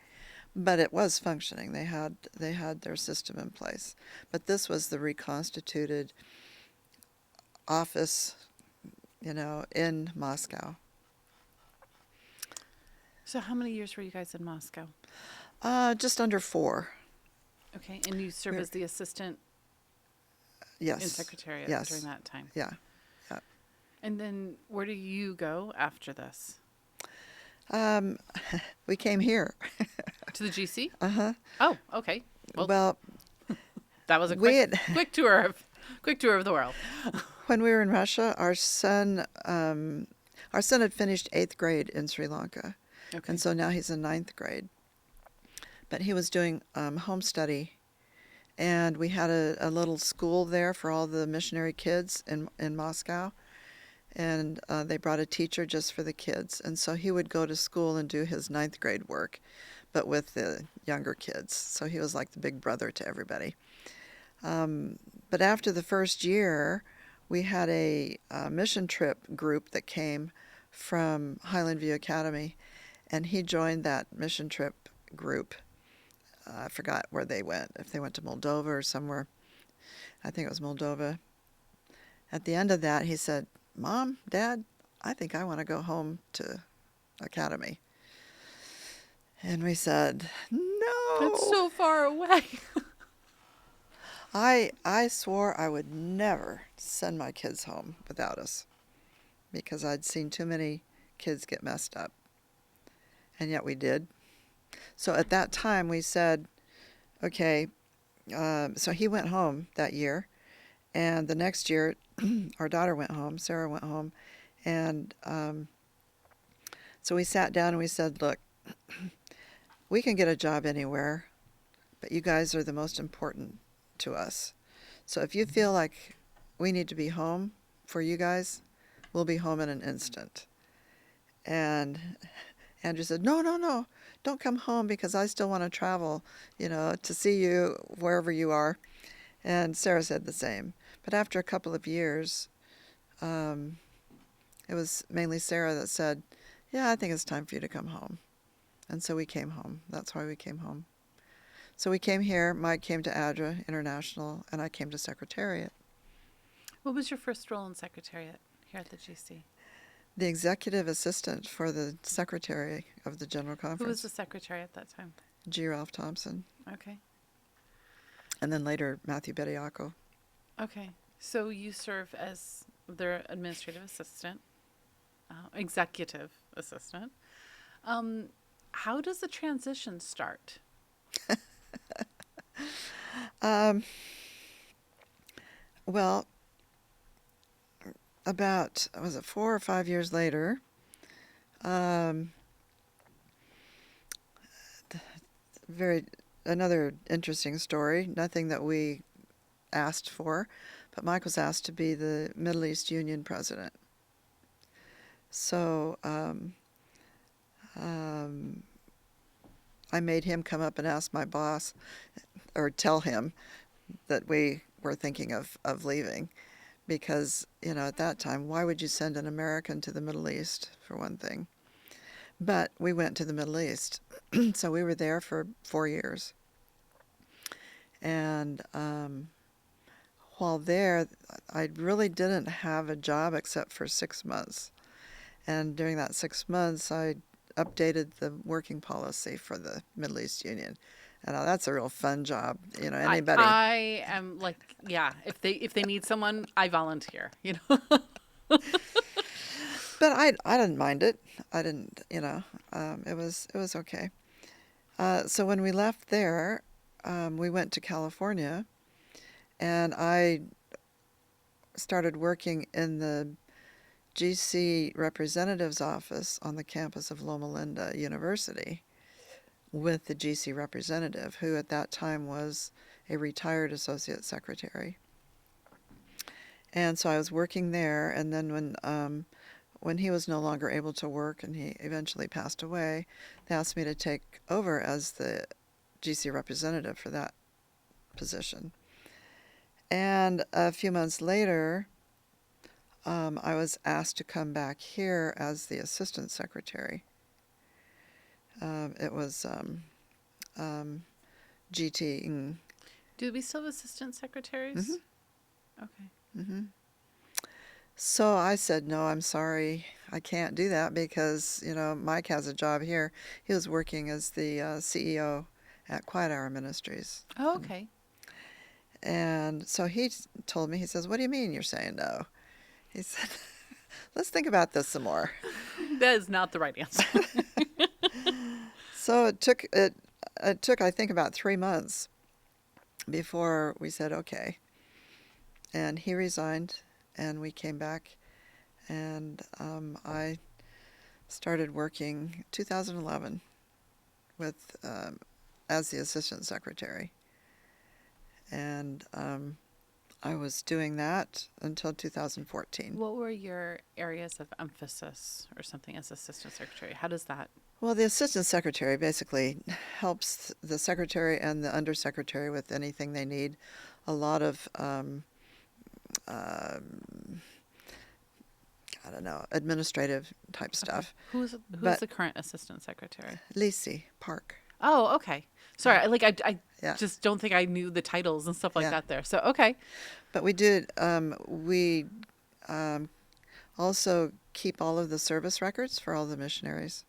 but it was functioning. They had their system in place, but this was the reconstituted office, in Moscow. So how many years were you guys in Moscow? Just under 4. Okay, and you served as the assistant Yes. in secretariat Yes. during that time. Yeah. And then where do you go after this? We came here. To the GC? Uh-huh. Oh, okay. Well, that was a quick tour of the world. When we were in Russia, our son had finished 8th grade in Sri Lanka. Okay. And so now he's in 9th grade. But he was doing home study, and we had a little school there for all the missionary kids in Moscow. And they brought a teacher just for the kids. And so he would go to school and do his 9th grade work, but with the younger kids. So he was like the big brother to everybody. But after the first year, we had a mission trip group that came from Highland View Academy, and he joined that mission trip group. I forgot where they went, if they went to Moldova or somewhere. I think it was Moldova. At the end of that, he said, "Mom, Dad, I think I want to go home to Academy." And we said, "No." That's so far away. I swore I would never send my kids home without us, because I'd seen too many kids get messed up. And yet we did. So at that time we said, okay, so he went home that year. And the next year, our daughter went home, Sarah went home. And so we sat down and we said, look, we can get a job anywhere, but you guys are the most important to us. So if you feel like we need to be home for you guys, we'll be home in an instant. And Andrew said, no, don't come home, because I still want to travel, to see you wherever you are. And Sarah said the same. But after a couple of years, it was mainly Sarah that said, yeah, I think it's time for you to come home. And so we came home. That's why we came home. So we came here. Mike came to ADRA International, and I came to Secretariat. What was your first role in Secretariat here at the GC? The executive assistant for the secretary of the General Conference. Who was the secretary at that time? G. Ralph Thompson. Okay. And then later, Matthew Bediaco. Okay. So you serve as their administrative assistant, executive assistant. How does the transition start? Well, about, was it 4 or 5 years later, another interesting story, nothing that we asked for, but Mike was asked to be the Middle East Union president. So I made him come up and ask my boss, or tell him that we were thinking of leaving. Because, at that time, why would you send an American to the Middle East, for one thing? But we went to the Middle East. So we were there for 4 years. And while there, I really didn't have a job except for 6 months. And during that 6 months, I updated the working policy for the Middle East Union. And that's a real fun job. Anybody. I am like, yeah, if they need someone, I volunteer, But I didn't mind it. I didn't, it was okay. So when we left there, we went to California, and I started working in the GC representative's office on the campus of Loma Linda University with the GC representative, who at that time was a retired associate secretary. And so I was working there, and then when he was no longer able to work and he eventually passed away, they asked me to take over as the GC representative for that position. And a few months later, I was asked to come back here as the assistant secretary. It was GT. Do we still have assistant secretaries? Mm-hmm. Okay. Mm-hmm. So I said, no, I'm sorry, I can't do that because, Mike has a job here. He was working as the CEO at Quiet Hour Ministries. Oh, okay. And so he told me, he says, what do you mean you're saying no? He said, let's think about this some more. That is not the right answer. So it took, I think, about 3 months before we said, okay. And he resigned, and we came back, and I started working 2011 with as the assistant secretary. And I was doing that until 2014. What were your areas of emphasis or something as assistant secretary? How does that? Well, the assistant secretary basically helps the secretary and the undersecretary with anything they need. A lot of, administrative type stuff. Okay. Who's the current assistant secretary? Lacey Park. Oh, okay. Sorry, I Yeah. just don't think I knew the titles and stuff like Yeah. that there. So, okay. But we also keep all of the service records for all the missionaries.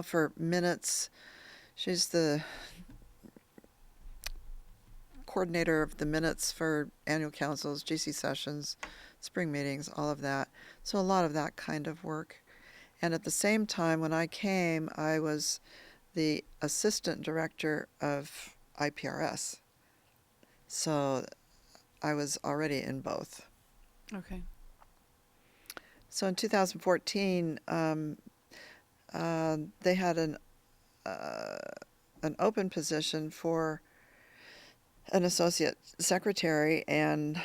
For minutes, she's the coordinator of the minutes for annual councils, GC sessions, spring meetings, all of that. So a lot of that kind of work. And at the same time, when I came, I was the assistant director of IPRS. So I was already in both. Okay. So in 2014, they had an open position for an associate secretary, and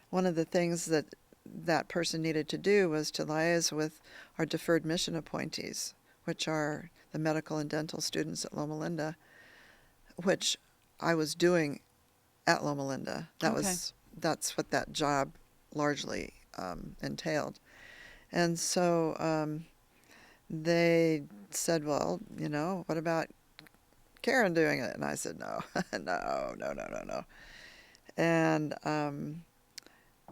one of the things that person needed to do was to liaise with our deferred mission appointees, which are the medical and dental students at Loma Linda, which I was doing at Loma Linda. That's what that job largely entailed. And so they said, well, what about Karen doing it? And I said, no, no. And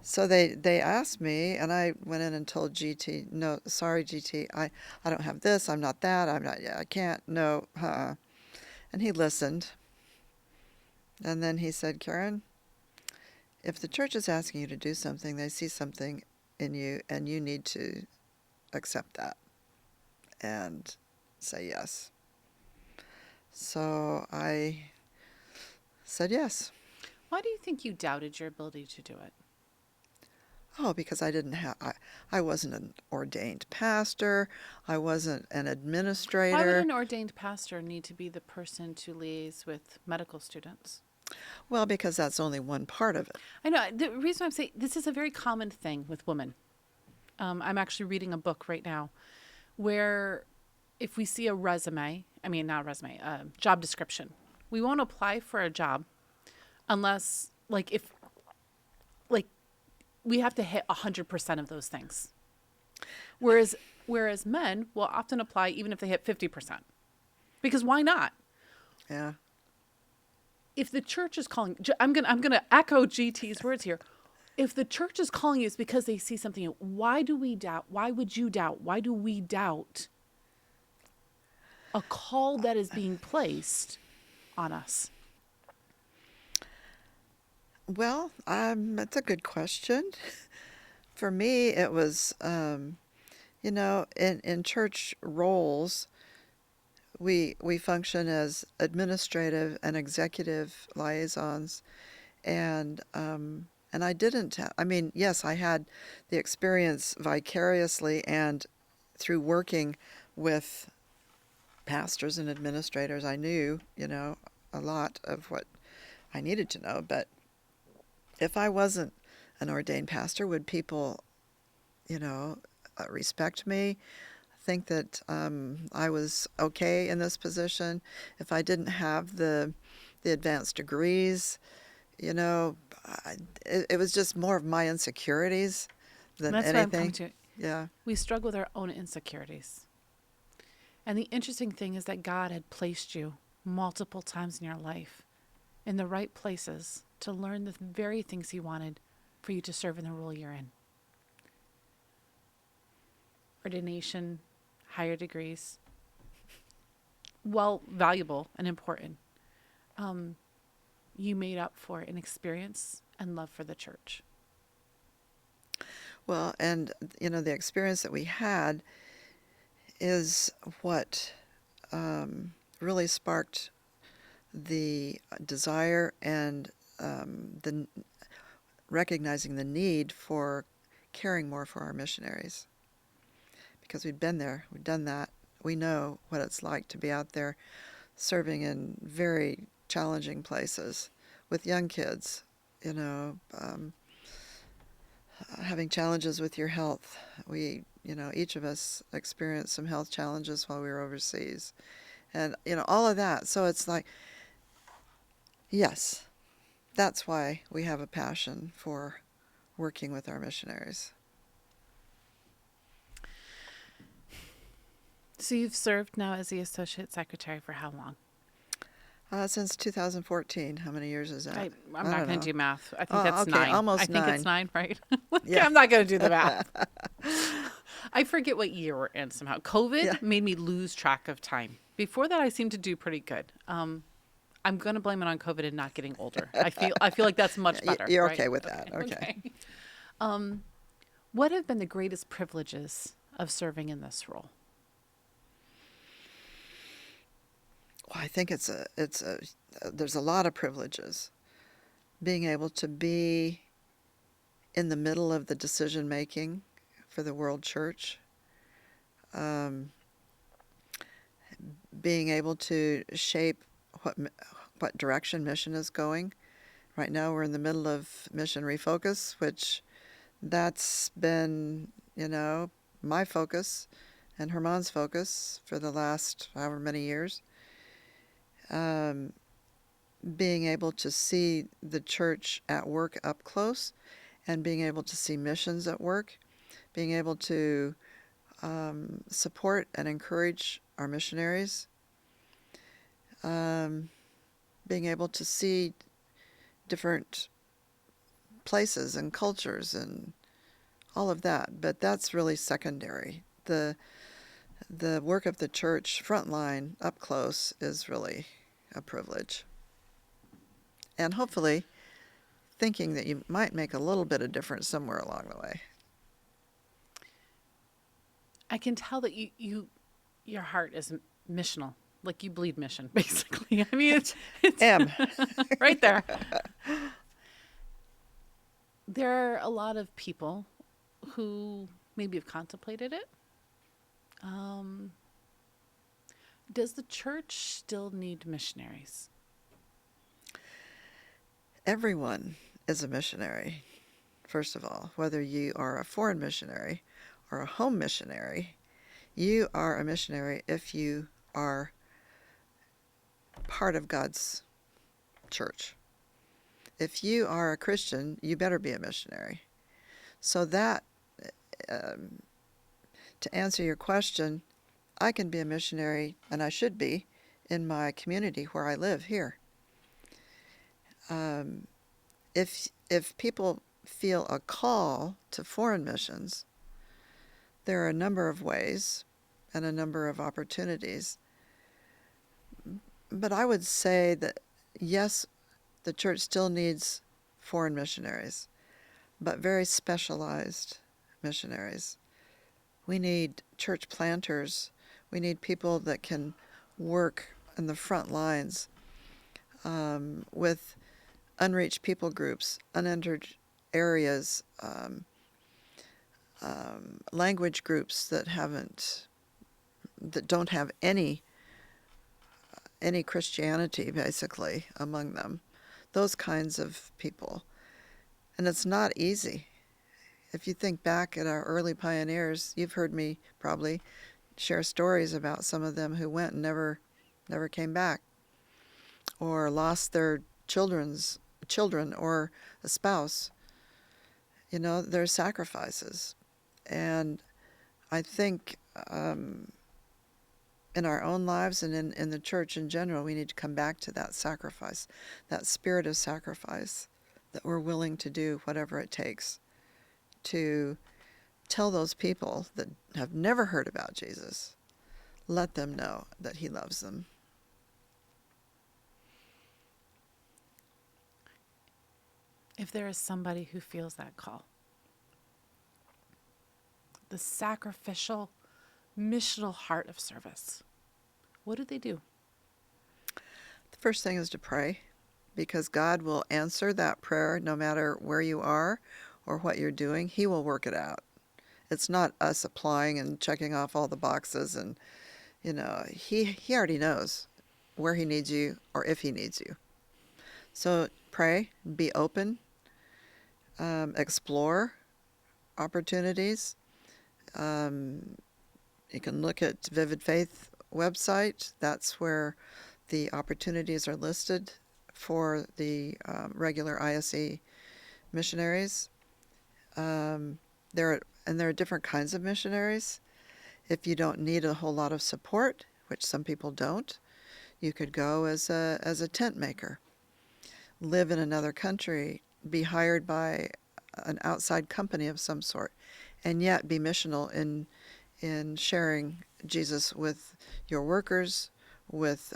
so they asked me, and I went in and told GT, no, sorry, GT, I don't have this, I'm not that, I'm not, yeah, I can't, no, And he listened. And then he said, Karen, if the church is asking you to do something, they see something in you, and you need to accept that and say yes. So I said yes. Why do you think you doubted your ability to do it? Oh, because I wasn't an ordained pastor. I wasn't an Why would administrator. an ordained pastor need to be the person to liaise with medical students? Well, because that's only one part of it. I know. The reason I'm saying this is a very common thing with women. I'm actually reading a book right now where if we see a resume, not a resume, a job description, we won't apply for a job unless, we have to hit 100% of those things. Whereas men will often apply even if they hit 50%. Because why not? Yeah. If the church is calling, I'm gonna echo GT's words here. If the church is calling you, it's because they see something. Why do we doubt? Why would you doubt? Why do we doubt a call that is being placed on us? Well, that's a good question. For me, it was, in church roles, we function as administrative and executive liaisons, and I didn't. Yes, I had the experience vicariously and through working with pastors and administrators. I knew, a lot of what I needed to know, but if I wasn't an ordained pastor, would people, respect me, think that I was okay in this position? If I didn't have the advanced degrees, it was just more of my insecurities than And that's what I'm coming anything. to. Yeah. We struggle with our own insecurities. And the interesting thing is that God had placed you multiple times in your life in the right places to learn the very things he wanted for you to serve in the role you're in. Ordination, higher degrees, valuable and important. You made up for an experience and love for the church. Well, and, the experience that we had is what really sparked the desire and the recognizing the need for caring more for our missionaries. Because we'd been there, we'd done that. We know what it's like to be out there serving in very challenging places with young kids, having challenges with your health. We, each of us experienced some health challenges while we were overseas. And, all of that. So it's like, yes, that's why we have a passion for working with our missionaries. So you've served now as the Associate Secretary for how long? Since 2014. How many years is that? I'm not going to do math. I think Oh, that's okay, 9. almost I think 9. it's 9, right? Yeah. I'm not going to do the math. I forget what year we're in somehow. COVID made me lose track of time. Before that, I seemed to do pretty good. I'm going to blame it on COVID and not getting older. I feel like that's much better. You're right? okay with that. Okay. What have been the greatest privileges of serving in this role? Well, I think there's a lot of privileges. Being able to be in the middle of the decision making for the world church, being able to shape what direction mission is going. Right now we're in the middle of mission refocus, which that's been, my focus and Herman's focus for the last however many years. Being able to see the church at work up close and being able to see missions at work, being able to support and encourage our missionaries, being able to see different places and cultures and all of that. But that's really secondary. The work of the church, frontline, up close, is really a privilege. And hopefully thinking that you might make a little bit of difference somewhere along the way. I can tell that your heart is missional. Like you bleed mission, basically. I mean, it's M. right there. There are a lot of people who maybe have contemplated it. Does the church still need missionaries? Everyone is a missionary, first of all. Whether you are a foreign missionary or a home missionary, you are a missionary if you are part of God's church. If you are a Christian, you better be a missionary. So that, to answer your question, I can be a missionary, and I should be, in my community where I live here. If people feel a call to foreign missions, there are a number of ways and a number of opportunities. But I would say that, yes, the church still needs foreign missionaries, but very specialized missionaries. We need church planters. We need people that can work in the front lines with unreached people groups, unentered areas, language groups that don't have any Christianity, basically, among them. Those kinds of people. And it's not easy. If you think back at our early pioneers, you've heard me probably share stories about some of them who went and never came back, or lost their children or a spouse. You know, there's sacrifices. And I think in our own lives and in the church in general, we need to come back to that sacrifice, that spirit of sacrifice, that we're willing to do whatever it takes to tell those people that have never heard about Jesus, let them know that he loves them. If there is somebody who feels that call, the sacrificial, missional heart of service, what do they do? The first thing is to pray, because God will answer that prayer no matter where you are or what you're doing. He will work it out. It's not us applying and checking off all the boxes, and he already knows where he needs you or if he needs you. So pray, be open, explore opportunities. You can look at Vivid Faith website. That's where the opportunities are listed for the regular ISE missionaries. There are different kinds of missionaries. If you don't need a whole lot of support, which some people don't, you could go as a tent maker, live in another country, be hired by an outside company of some sort, and yet be missional in sharing Jesus with your workers, with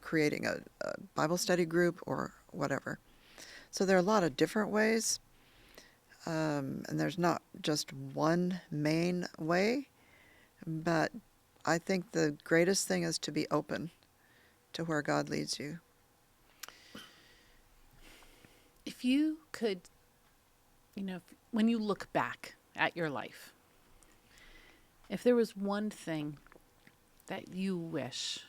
creating a Bible study group or whatever. So there are a lot of different ways, and there's not just one main way, but I think the greatest thing is to be open to where God leads you. If you could, when you look back at your life, if there was one thing that you wish,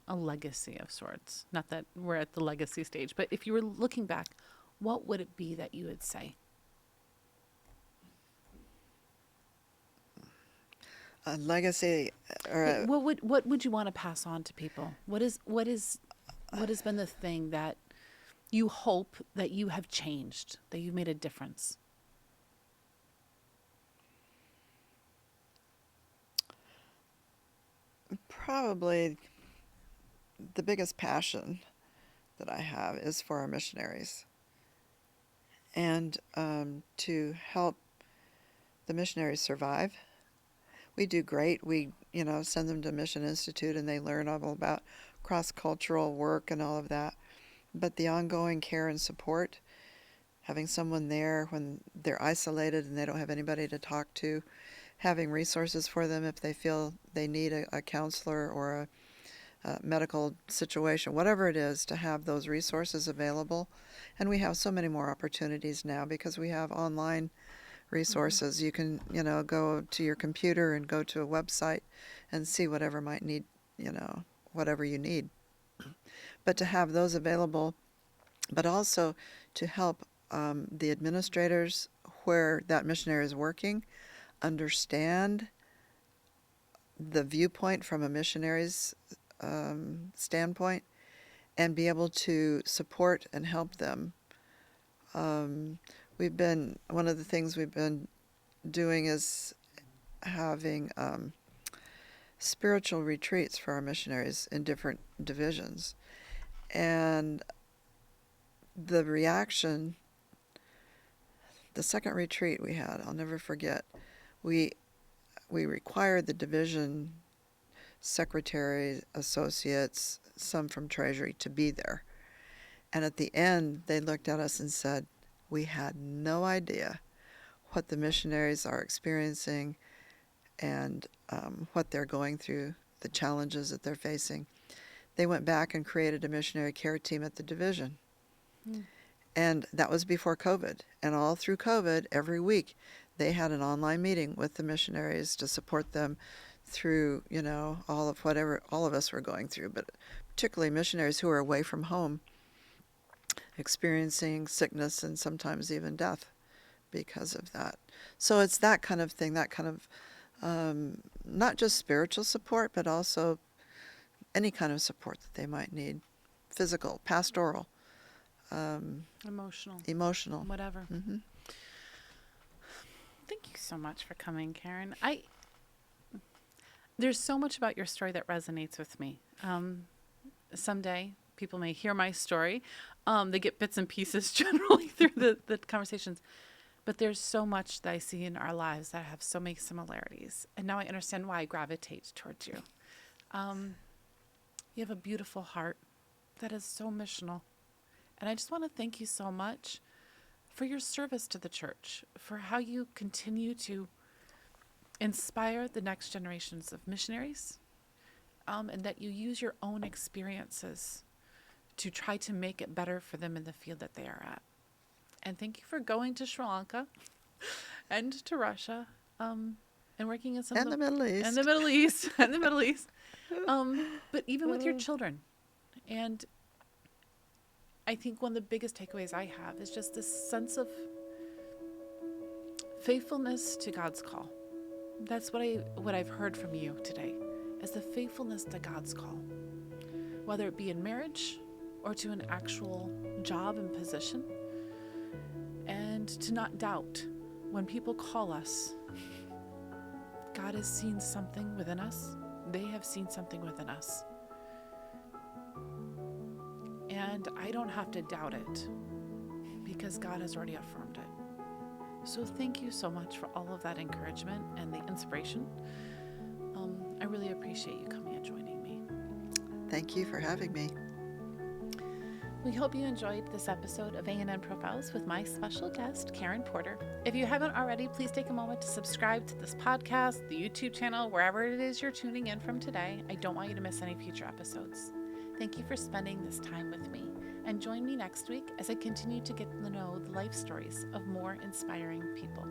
a legacy of sorts, not that we're at the legacy stage, but if you were looking back, what would it be that you would say? A legacy, or what would you want to pass on to people? What has been the thing that you hope that you have changed, that you've made a difference? probably the biggest passion that I have is for our missionaries, and to help the missionaries survive. We do great. We, send them to Mission Institute and they learn all about cross-cultural work and all of that. But the ongoing care and support, having someone there when they're isolated and they don't have anybody to talk to, having resources for them if they feel they need a counselor or a medical situation, whatever it is, to have those resources available. And we have so many more opportunities now because we have online resources. You can, go to your computer and go to a website and see whatever might need, whatever you need. But to have those available, but also to help the administrators where that missionary is working understand the viewpoint from a missionary's standpoint and be able to support and help them. One of the things we've been doing is having spiritual retreats for our missionaries in different divisions. And the reaction, the second retreat we had, I'll never forget, we required the division secretary, associates, some from Treasury to be there. And at the end, they looked at us and said, we had no idea what the missionaries are experiencing and what they're going through, the challenges that they're facing. They went back and created a missionary care team at the division. And that was before COVID. And all through COVID, every week, they had an online meeting with the missionaries to support them through, all of whatever all of us were going through, but particularly missionaries who are away from home, experiencing sickness and sometimes even death because of that. So it's that kind of thing, that kind of not just spiritual support, but also any kind of support that they might need, physical, pastoral, emotional, whatever. Mm-hmm. Thank you so much for coming, Karen. There's so much about your story that resonates with me. Someday people may hear my story. They get bits and pieces generally through the conversations. But there's so much that I see in our lives that have so many similarities. And now I understand why I gravitate towards you. You have a beautiful heart that is so missional. And I just want to thank you so much for your service to the church, for how you continue to inspire the next generations of missionaries, and that you use your own experiences to try to make it better for them in the field that they are at. And thank you for going to Sri Lanka and to Russia, and working in some And the Middle East. And the Middle East. And the Middle East. But even with your children. And I think one of the biggest takeaways I have is just this sense of faithfulness to God's call. That's what I've heard from you today, is the faithfulness to God's call, whether it be in marriage or to an actual job and position, and to not doubt when people call us. God has seen something within us. They have seen something within us. And I don't have to doubt it because God has already affirmed it. So thank you so much for all of that encouragement and the inspiration. I really appreciate you coming and joining me. Thank you for having me. We hope you enjoyed this episode of A&N Profiles with my special guest, Karen Porter. If you haven't already, please take a moment to subscribe to this podcast, the YouTube channel, wherever it is you're tuning in from today. I don't want you to miss any future episodes. Thank you for spending this time with me, and join me next week as I continue to get to know the life stories of more inspiring people.